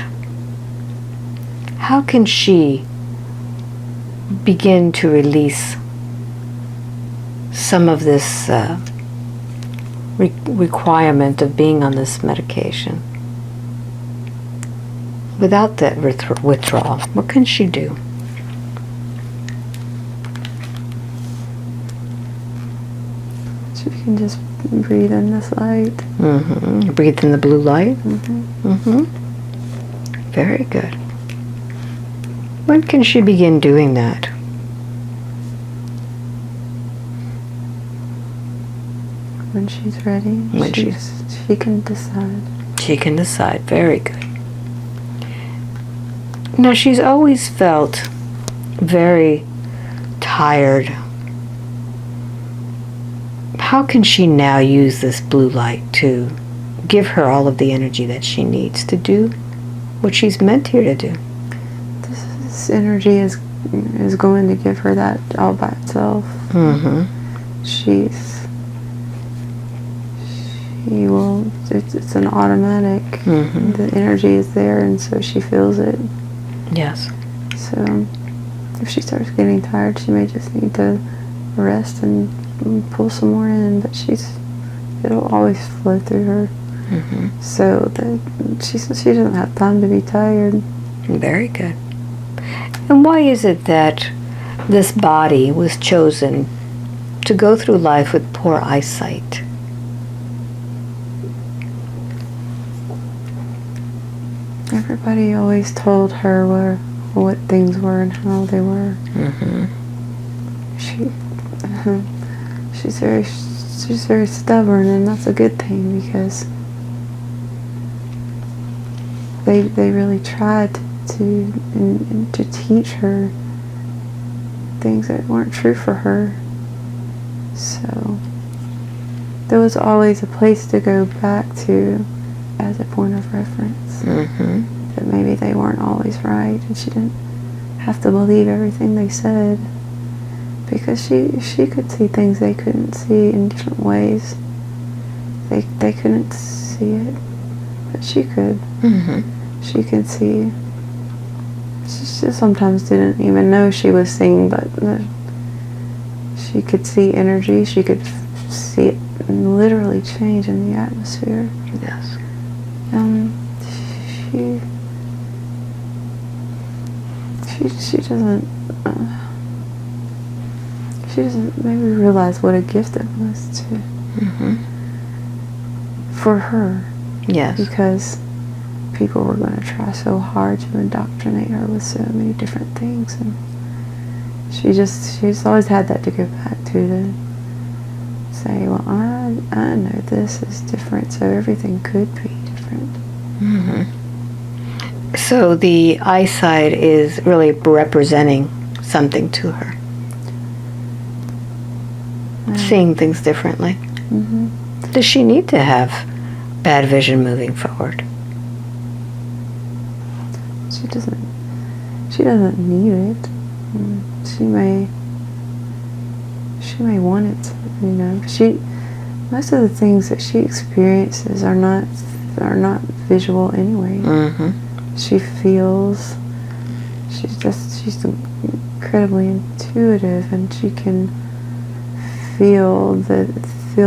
How can she begin to release some of this requirement of being on this medication without that withdrawal? What can she do? She can just breathe in this light. Mm-hmm. Breathe in the blue light. Mm-hmm. Mm-hmm. Very good. When can she begin doing that? When she's ready. She can decide. She can decide. Very good. Now, she's always felt very tired. How can she now use this blue light to give her all of the energy that she needs to do what she's meant here to do? This energy is going to give her that all by itself. She will. It's an automatic. The energy is there, and so she feels it. Yes. So if she starts getting tired, she may just need to rest and pull some more in. But it'll always flow through her. So that she doesn't have time to be tired. Very good. And why is it that this body was chosen to go through life with poor eyesight? Everybody always told her what things were and how they were. She's very stubborn, and that's a good thing, because they really tried to teach her things that weren't true for her. So there was always a place to go back to as a point of reference. That maybe they weren't always right, and she didn't have to believe everything they said, because she could see things they couldn't see in different ways. They couldn't see it, but she could. She could see. She sometimes didn't even know she was seeing, but she could see energy. She could see it literally change in the atmosphere. Yes. She doesn't maybe realize what a gift it was for her. Yes. Because people were going to try so hard to indoctrinate her with so many different things, and she's always had that to go back to say, well, I know this is different, so everything could be different. So the eyesight is really representing something to her. Seeing things differently. Does she need to have bad vision moving forward? She doesn't need it. She may want it, most of the things that she experiences are not visual anyway. She feels. She's incredibly intuitive, and she can feel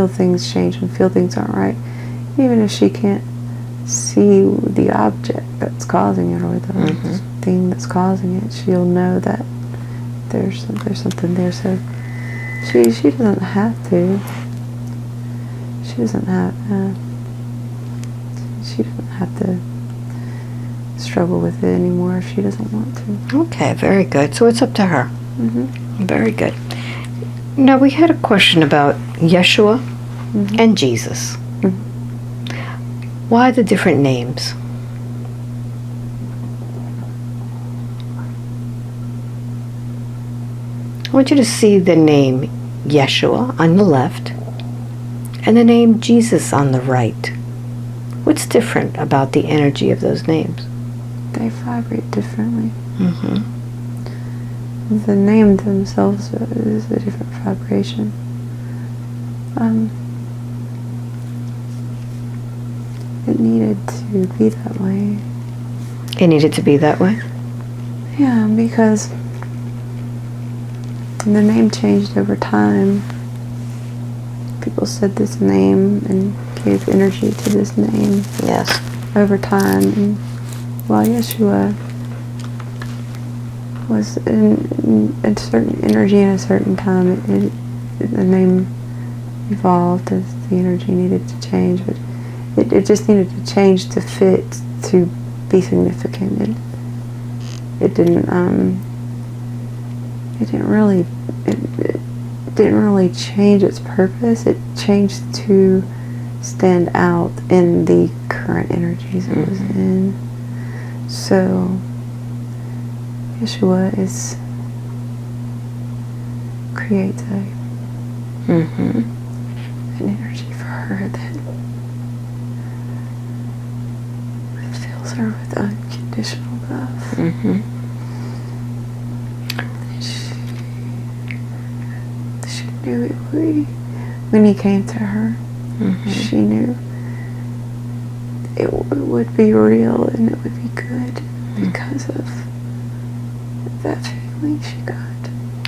things change and feel things aren't right, even if she can't see the object that's causing it, or the thing that's causing it. She'll know that there's something there. So she doesn't have to. She doesn't have to struggle with it anymore if she doesn't want to. Okay, very good. So it's up to her. Very good. Now, we had a question about Yeshua and Jesus. Why the different names? I want you to see the name Yeshua on the left and the name Jesus on the right. What's different about the energy of those names? They vibrate differently. The name themselves is a different vibration. It needed to be that way. It needed to be that way? Yeah, because the name changed over time. People said this name and gave energy to this name. Yes. Over time. And while Yeshua was in a certain energy in a certain time, the name evolved as the energy needed to change, but it just needed to change to fit, to be significant. didn't really change its purpose. It changed to stand out in the current energies it was in. So Yeshua creates an energy for her that fills her with unconditional love. She knew when he came to her, she knew it would be real and it would be good because of that feeling she got.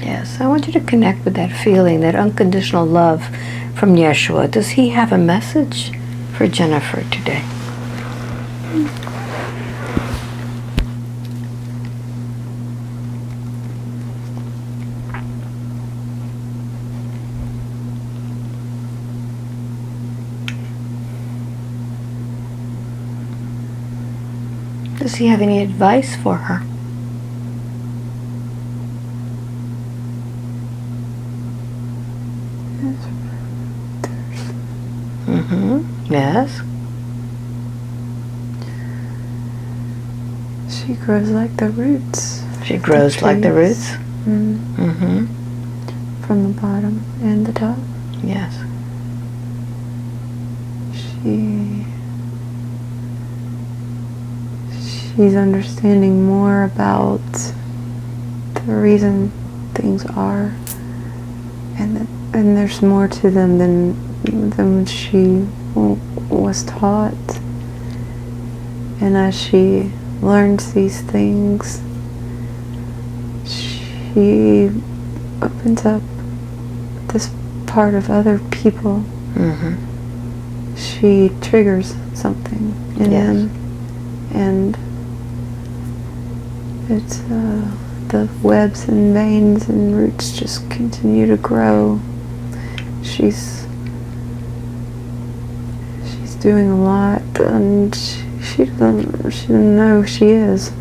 Yes, I want you to connect with that feeling, that unconditional love from Yeshua. Does he have a message for Jennifer today? Does he have any advice for her? Yes. She grows like the roots. She grows like the roots? From the bottom and the top. Yes. She's understanding more about the reason things are, and there's more to them than she was taught. And as she learns these things, she opens up this part of other people. She triggers something in them, and it's the webs and veins and roots just continue to grow. She's doing a lot, and she doesn't know she is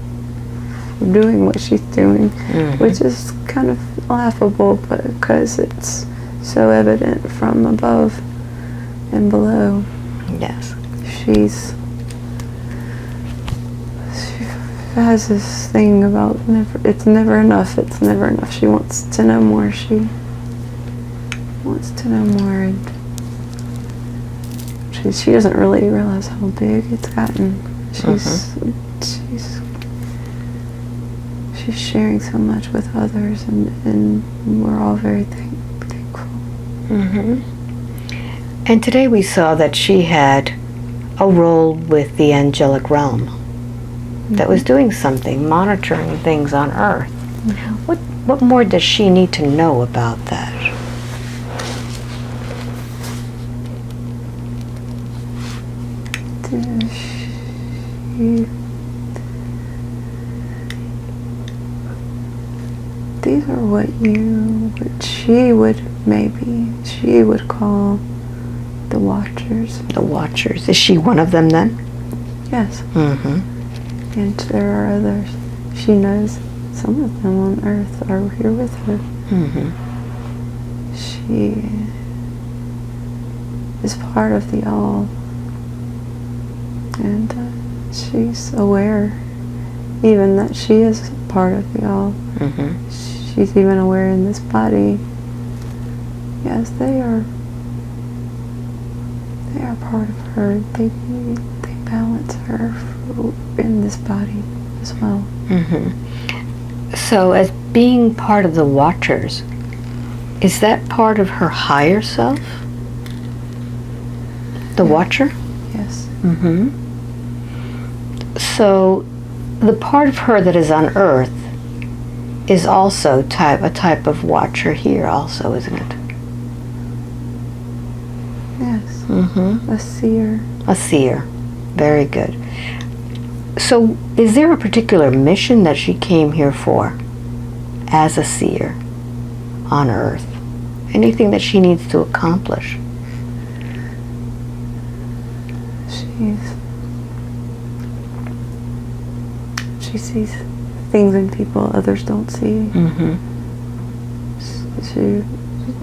doing what she's doing, which is kind of laughable, but because it's so evident from above and below. Yes. She has this thing about it's never enough. It's never enough. She wants to know more. She wants to know more, and she doesn't really realize how big it's gotten. She's sharing so much with others, and we're all very thankful. And today we saw that she had a role with the angelic realm that was doing something, monitoring things on Earth. What more does she need to know about that? These are what she would call the Watchers. The Watchers. Is she one of them then? Yes. And there are others. She knows some of them on Earth are here with her. She is part of the all. And she's aware even that she is part of the all. She's even aware in this body. Yes, they are part of her. They balance her in this body as well. So as being part of the Watchers, is that part of her higher self? The Watcher? Yes. So the part of her that is on Earth is also a type of Watcher here also, isn't it? Yes. A seer. A seer. Very good. So is there a particular mission that she came here for as a seer on Earth? Anything that she needs to accomplish? She sees things in people others don't see.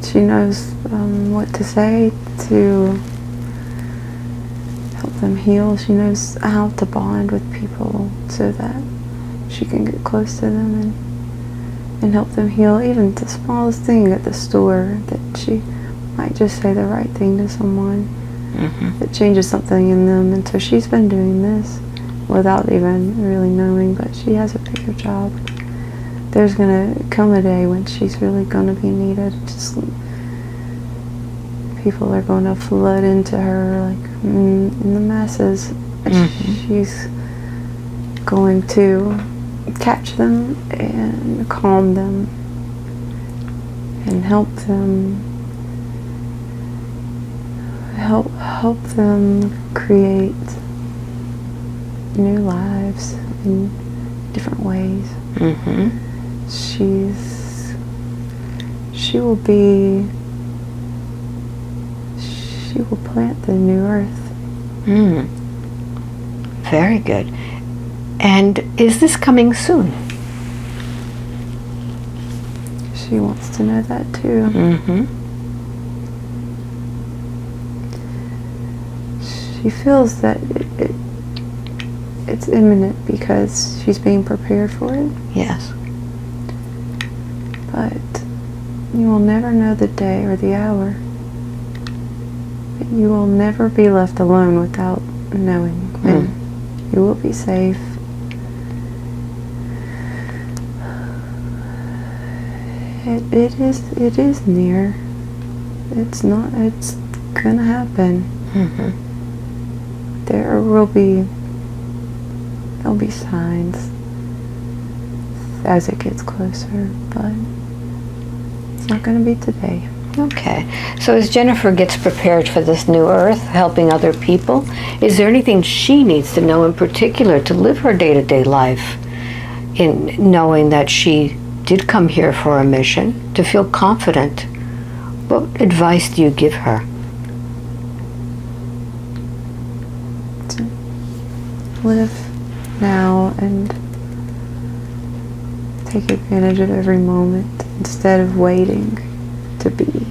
she knows what to say to help them heal. She knows how to bond with people so that she can get close to them and help them heal. Even the smallest thing at the store, that she might just say the right thing to someone that changes something in them. And so she's been doing this without even really knowing, but she has a bigger job. There's going to come a day when she's really going to be needed. Just people are going to flood into her like in the masses. She's going to catch them and calm them and help them help them create new lives in different ways. She will plant the new earth. Very good. And is this coming soon? She wants to know that too. She feels that it's imminent because she's being prepared for it. Yes. But you will never know the day or the hour. But you will never be left alone without knowing when. You will be safe. It is near. It's gonna happen. There'll be signs as it gets closer, but it's not gonna be today. Okay. So as Jennifer gets prepared for this new earth, helping other people, is there anything she needs to know in particular to live her day-to-day life, in knowing that she did come here for a mission, to feel confident? What advice do you give her? To live now and take advantage of every moment instead of waiting to be.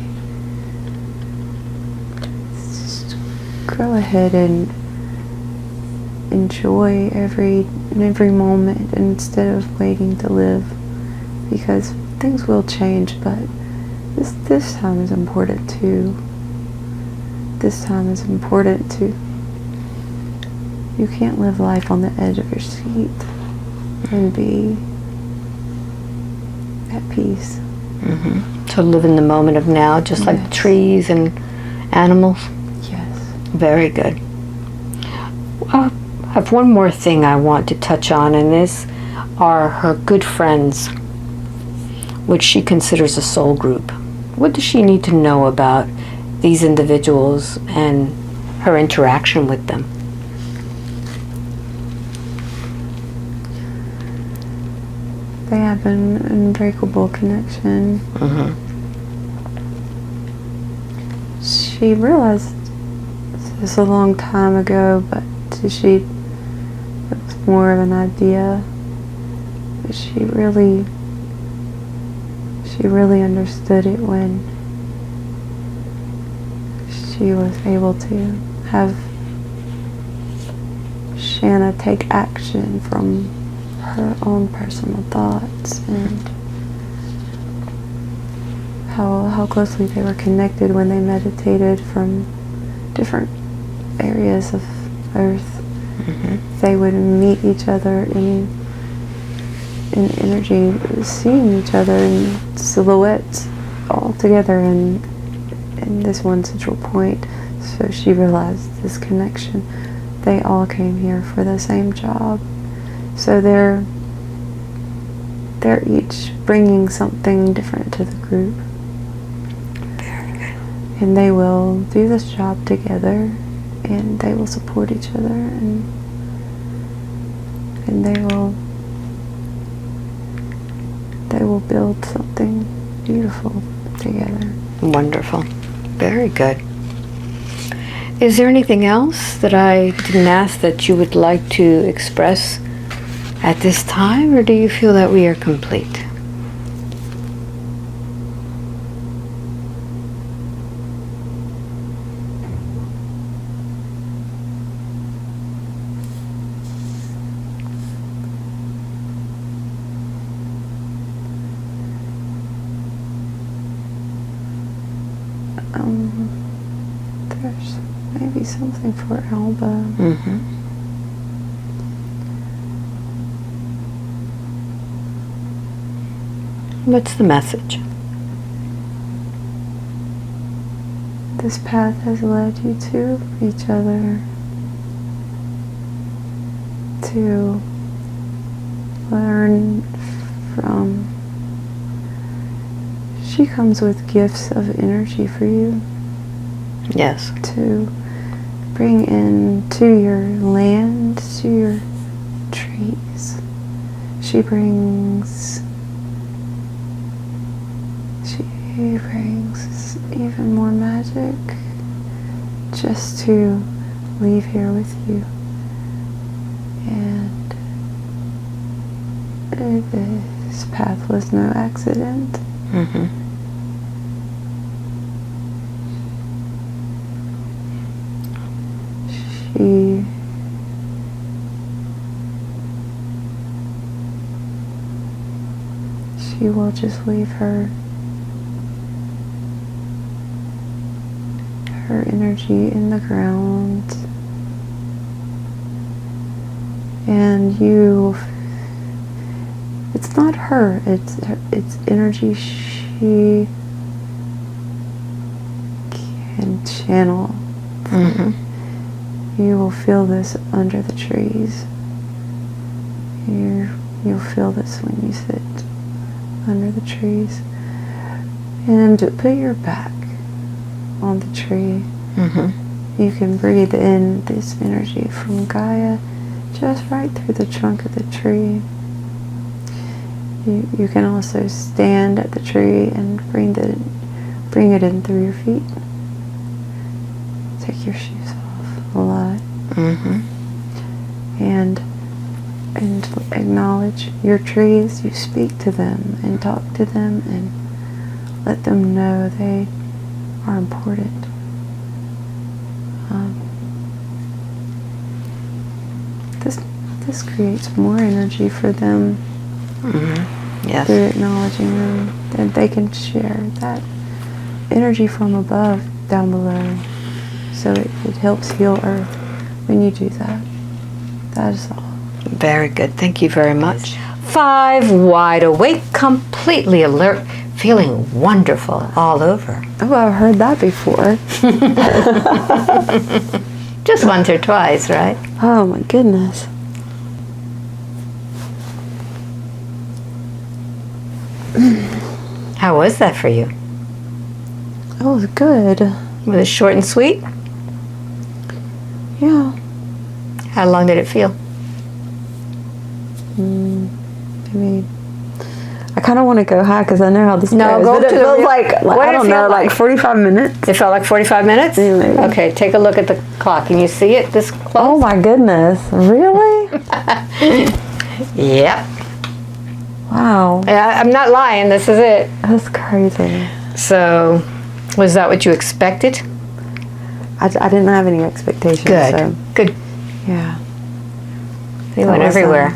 Just go ahead and enjoy every moment instead of waiting to live, because things will change, but this time is important too. This time is important too. You can't live life on the edge of your seat and be at peace. To live in the moment of now, just like trees and animals? Yes. Very good. I have one more thing I want to touch on, and this are her good friends, which she considers a soul group. What does she need to know about these individuals and her interaction with them? They have an unbreakable connection. She realized this a long time ago, but it was more of an idea. But she really understood it when she was able to have Shanna take action from her own personal thoughts, and how closely they were connected when they meditated from different areas of Earth. They would meet each other in energy, seeing each other in silhouettes all together in this one central point. So she realized this connection. They all came here for the same job. So they're each bringing something different to the group. Very good. And they will do this job together, and they will support each other, and they will build something beautiful together. Wonderful. Very good. Is there anything else that I didn't ask that you would like to express at this time, or do you feel that we are complete? see something for Alba. Mm-hmm. What's the message? This path has led you to each other, to learn from. She comes with gifts of energy for you. Yes. To bring in to your land, to your trees. She brings even more magic just to leave here with you. And this path was no accident. Mm-hmm. She will just leave her energy in the ground, and it's not her, it's energy she can channel. Mm-hmm. You will feel this under the trees. You'll feel this when you sit under the trees. And put your back on the tree. Mm-hmm. You can breathe in this energy from Gaia just right through the trunk of the tree. You can also stand at the tree and bring it in through your feet. Take your shoes off a lot. Mm-hmm. And acknowledge your trees. You speak to them and talk to them and let them know they are important. This creates more energy for them. Mm-hmm. Yes. Through acknowledging them, that they can share that energy from above down below. So it helps heal Earth when you do that. That is all. Very good. Thank you very much. 5, wide awake, completely alert, feeling wonderful all over. Oh, I've heard that before. Just once or twice, right? Oh my goodness. How was that for you? It was good. Was it short and sweet? Yeah. How long did it feel? Maybe. I kind of want to go high because I know how this goes. Go but to it the feels real- like what I did it don't feel know, like? 45 minutes. It felt like 45 minutes? Yeah, maybe. Okay, take a look at the clock. Can you see it this close? Oh my goodness. Really? Yep. Wow. I'm not lying. This is it. That's crazy. So, was that what you expected? I didn't have any expectations. Good. So, Good. yeah. They went everywhere.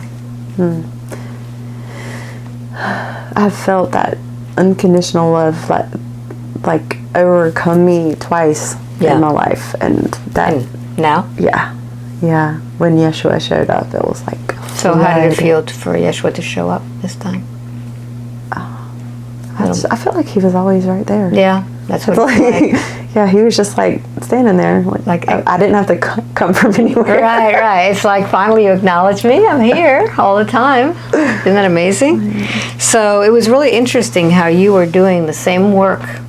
I've felt that unconditional love like overcome me twice in my life, and that. And now? Yeah. When Yeshua showed up, it was like. So how did it feel for Yeshua to show up this time? I felt like he was always right there. Yeah, that's what it's like. Yeah, he was just like standing there. Like I didn't have to come from anywhere. Right. It's like, finally you acknowledge me. I'm here all the time. Isn't that amazing? So it was really interesting how you were doing the same work.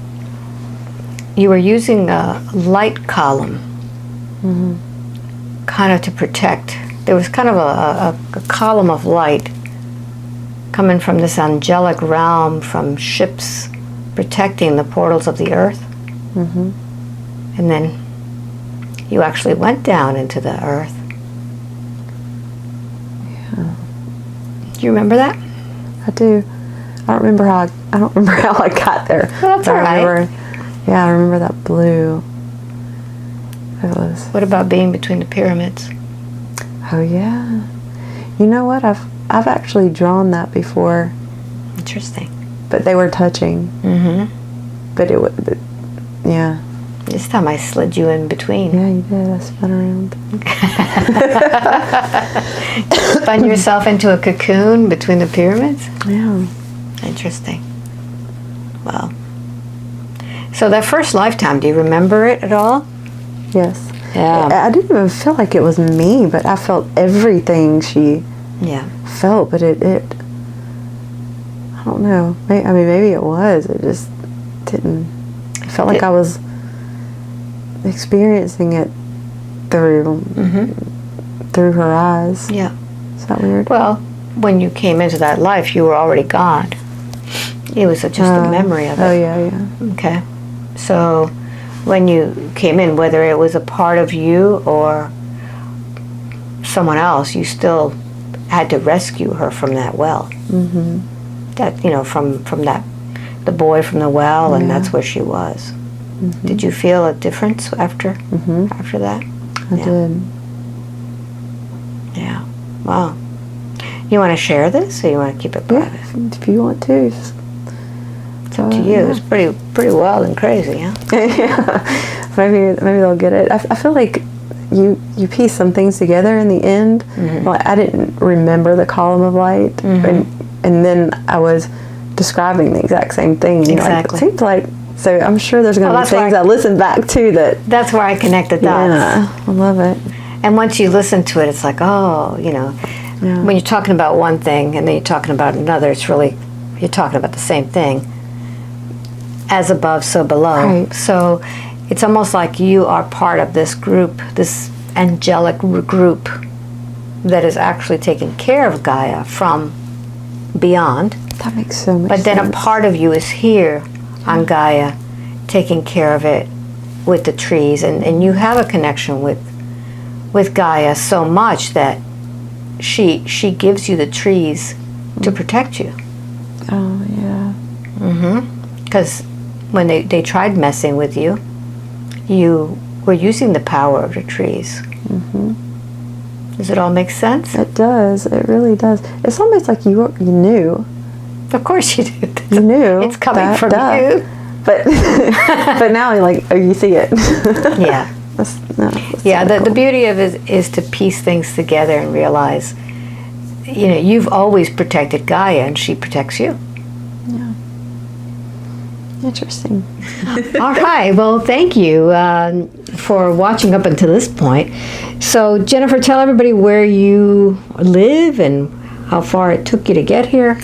You were using a light column, kind of to protect. There was kind of a column of light coming from this angelic realm, from ships protecting the portals of the earth. And then you actually went down into the earth. Yeah. Do you remember that? I do. I don't remember how I got there. Well, that's all right. Yeah, I remember that blue. It was. What about being between the pyramids? Oh yeah. You know what? I've actually drawn that before. Interesting. But they were touching. Mm-hmm. But yeah. This time I slid you in between. Yeah, you did. I spun around. Spun yourself into a cocoon between the pyramids? Yeah. Interesting. Well, so that first lifetime, do you remember it at all? Yes. Yeah. I didn't even feel like it was me, but I felt everything she felt. But it I don't know. Maybe it was. It just didn't. It felt like I was experiencing it through her eyes. Yeah. Is that weird? Well, when you came into that life, you were already God. It was just a memory of it. Oh, yeah. Okay. So when you came in, whether it was a part of you or someone else, you still had to rescue her from that well. Mm-hmm. That, from that, the boy from the well, and that's where she was. Mm-hmm. Did you feel a difference after that? I did. Yeah. Wow. You want to share this, or you want to keep it private? Yeah, if you want to. It's up to you. It's pretty wild and crazy, huh? Yeah. Maybe they'll get it. I feel like you piece some things together in the end. Mm-hmm. Like, I didn't remember the column of light, and then I was describing the exact same thing. Exactly. It seems like. So I'm sure there's going to be things I listen back to that. That's where I connect the dots. Yeah, I love it. And once you listen to it, it's like, when you're talking about one thing and then you're talking about another, it's really, you're talking about the same thing. As above, so below. Right. So it's almost like you are part of this group, this angelic group that is actually taking care of Gaia from beyond. That makes so much sense. But then a part of you is here on Gaia, taking care of it with the trees, and you have a connection with Gaia so much that she gives you the trees to protect you. Oh, yeah. Mm-hmm. Because when they tried messing with you, you were using the power of the trees. Mm-hmm. Does it all make sense? It does. It really does. It's almost like you knew. Of course you did. You knew. It's coming from you. But but now you're like, you see it. Yeah. That's yeah, so cool. The beauty of it is to piece things together and realize, you've always protected Gaia and she protects you. Yeah. Interesting. All right. Well, thank you for watching up until this point. So, Jennifer, tell everybody where you live and how far it took you to get here.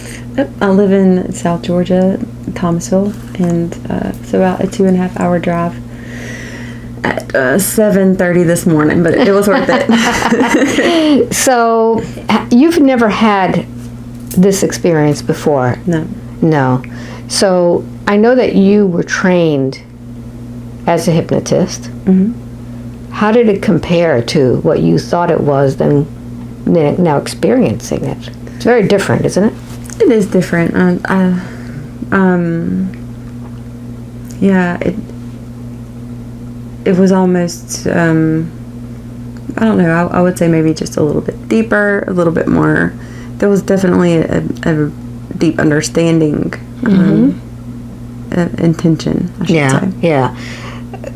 I live in South Georgia, Thomasville, and it's about a 2.5 hour drive at 7:30 this morning, but it was worth it. So, you've never had this experience before? No. So, I know that you were trained as a hypnotist. Mm-hmm. How did it compare to what you thought it was than now experiencing it? It's very different, isn't it? It is different. It was almost, I don't know, I would say maybe just a little bit deeper, a little bit more. There was definitely a deep understanding, intention, I should say. Yeah.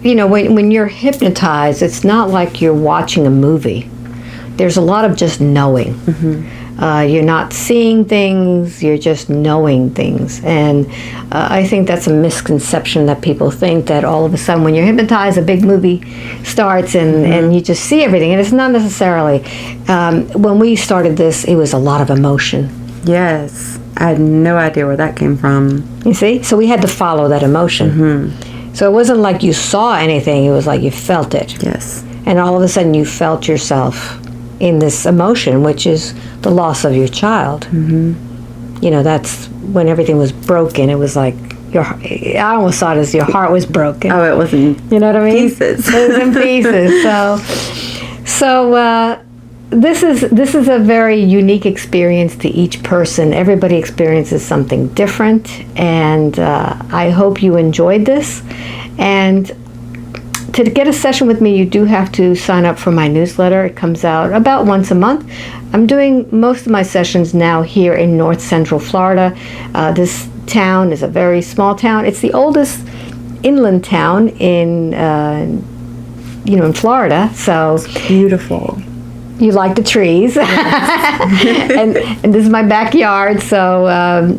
When you're hypnotized, it's not like you're watching a movie. There's a lot of just knowing. Mm-hmm. You're not seeing things, you're just knowing things. And I think that's a misconception that people think that all of a sudden when you're hypnotized, a big movie starts and you just see everything. And it's not necessarily. When we started this, it was a lot of emotion. Yes. I had no idea where that came from. You see? So we had to follow that emotion. Mm-hmm. So it wasn't like you saw anything, it was like you felt it. Yes. And all of a sudden you felt yourself in this emotion, which is the loss of your child. Mm-hmm. That's when everything was broken. It was like I almost saw it as your heart was broken. Oh, it was in you know what I mean? Pieces. It was in pieces. So this is a very unique experience to each person. Everybody experiences something different, and I hope you enjoyed this. And to get a session with me, you do have to sign up for my newsletter. It comes out about once a month. I'm doing most of my sessions now here in North Central Florida. This town is a very small town. It's the oldest inland town in in Florida. So Beautiful. you like the trees. and this is my backyard, so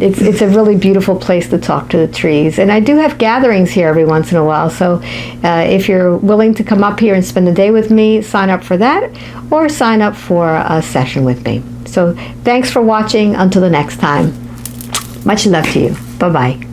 it's a really beautiful place to talk to the trees. And I do have gatherings here every once in a while, so if you're willing to come up here and spend the day with me, sign up for that, or sign up for a session with me. So thanks for watching. Until the next time, much love to you. Bye-bye.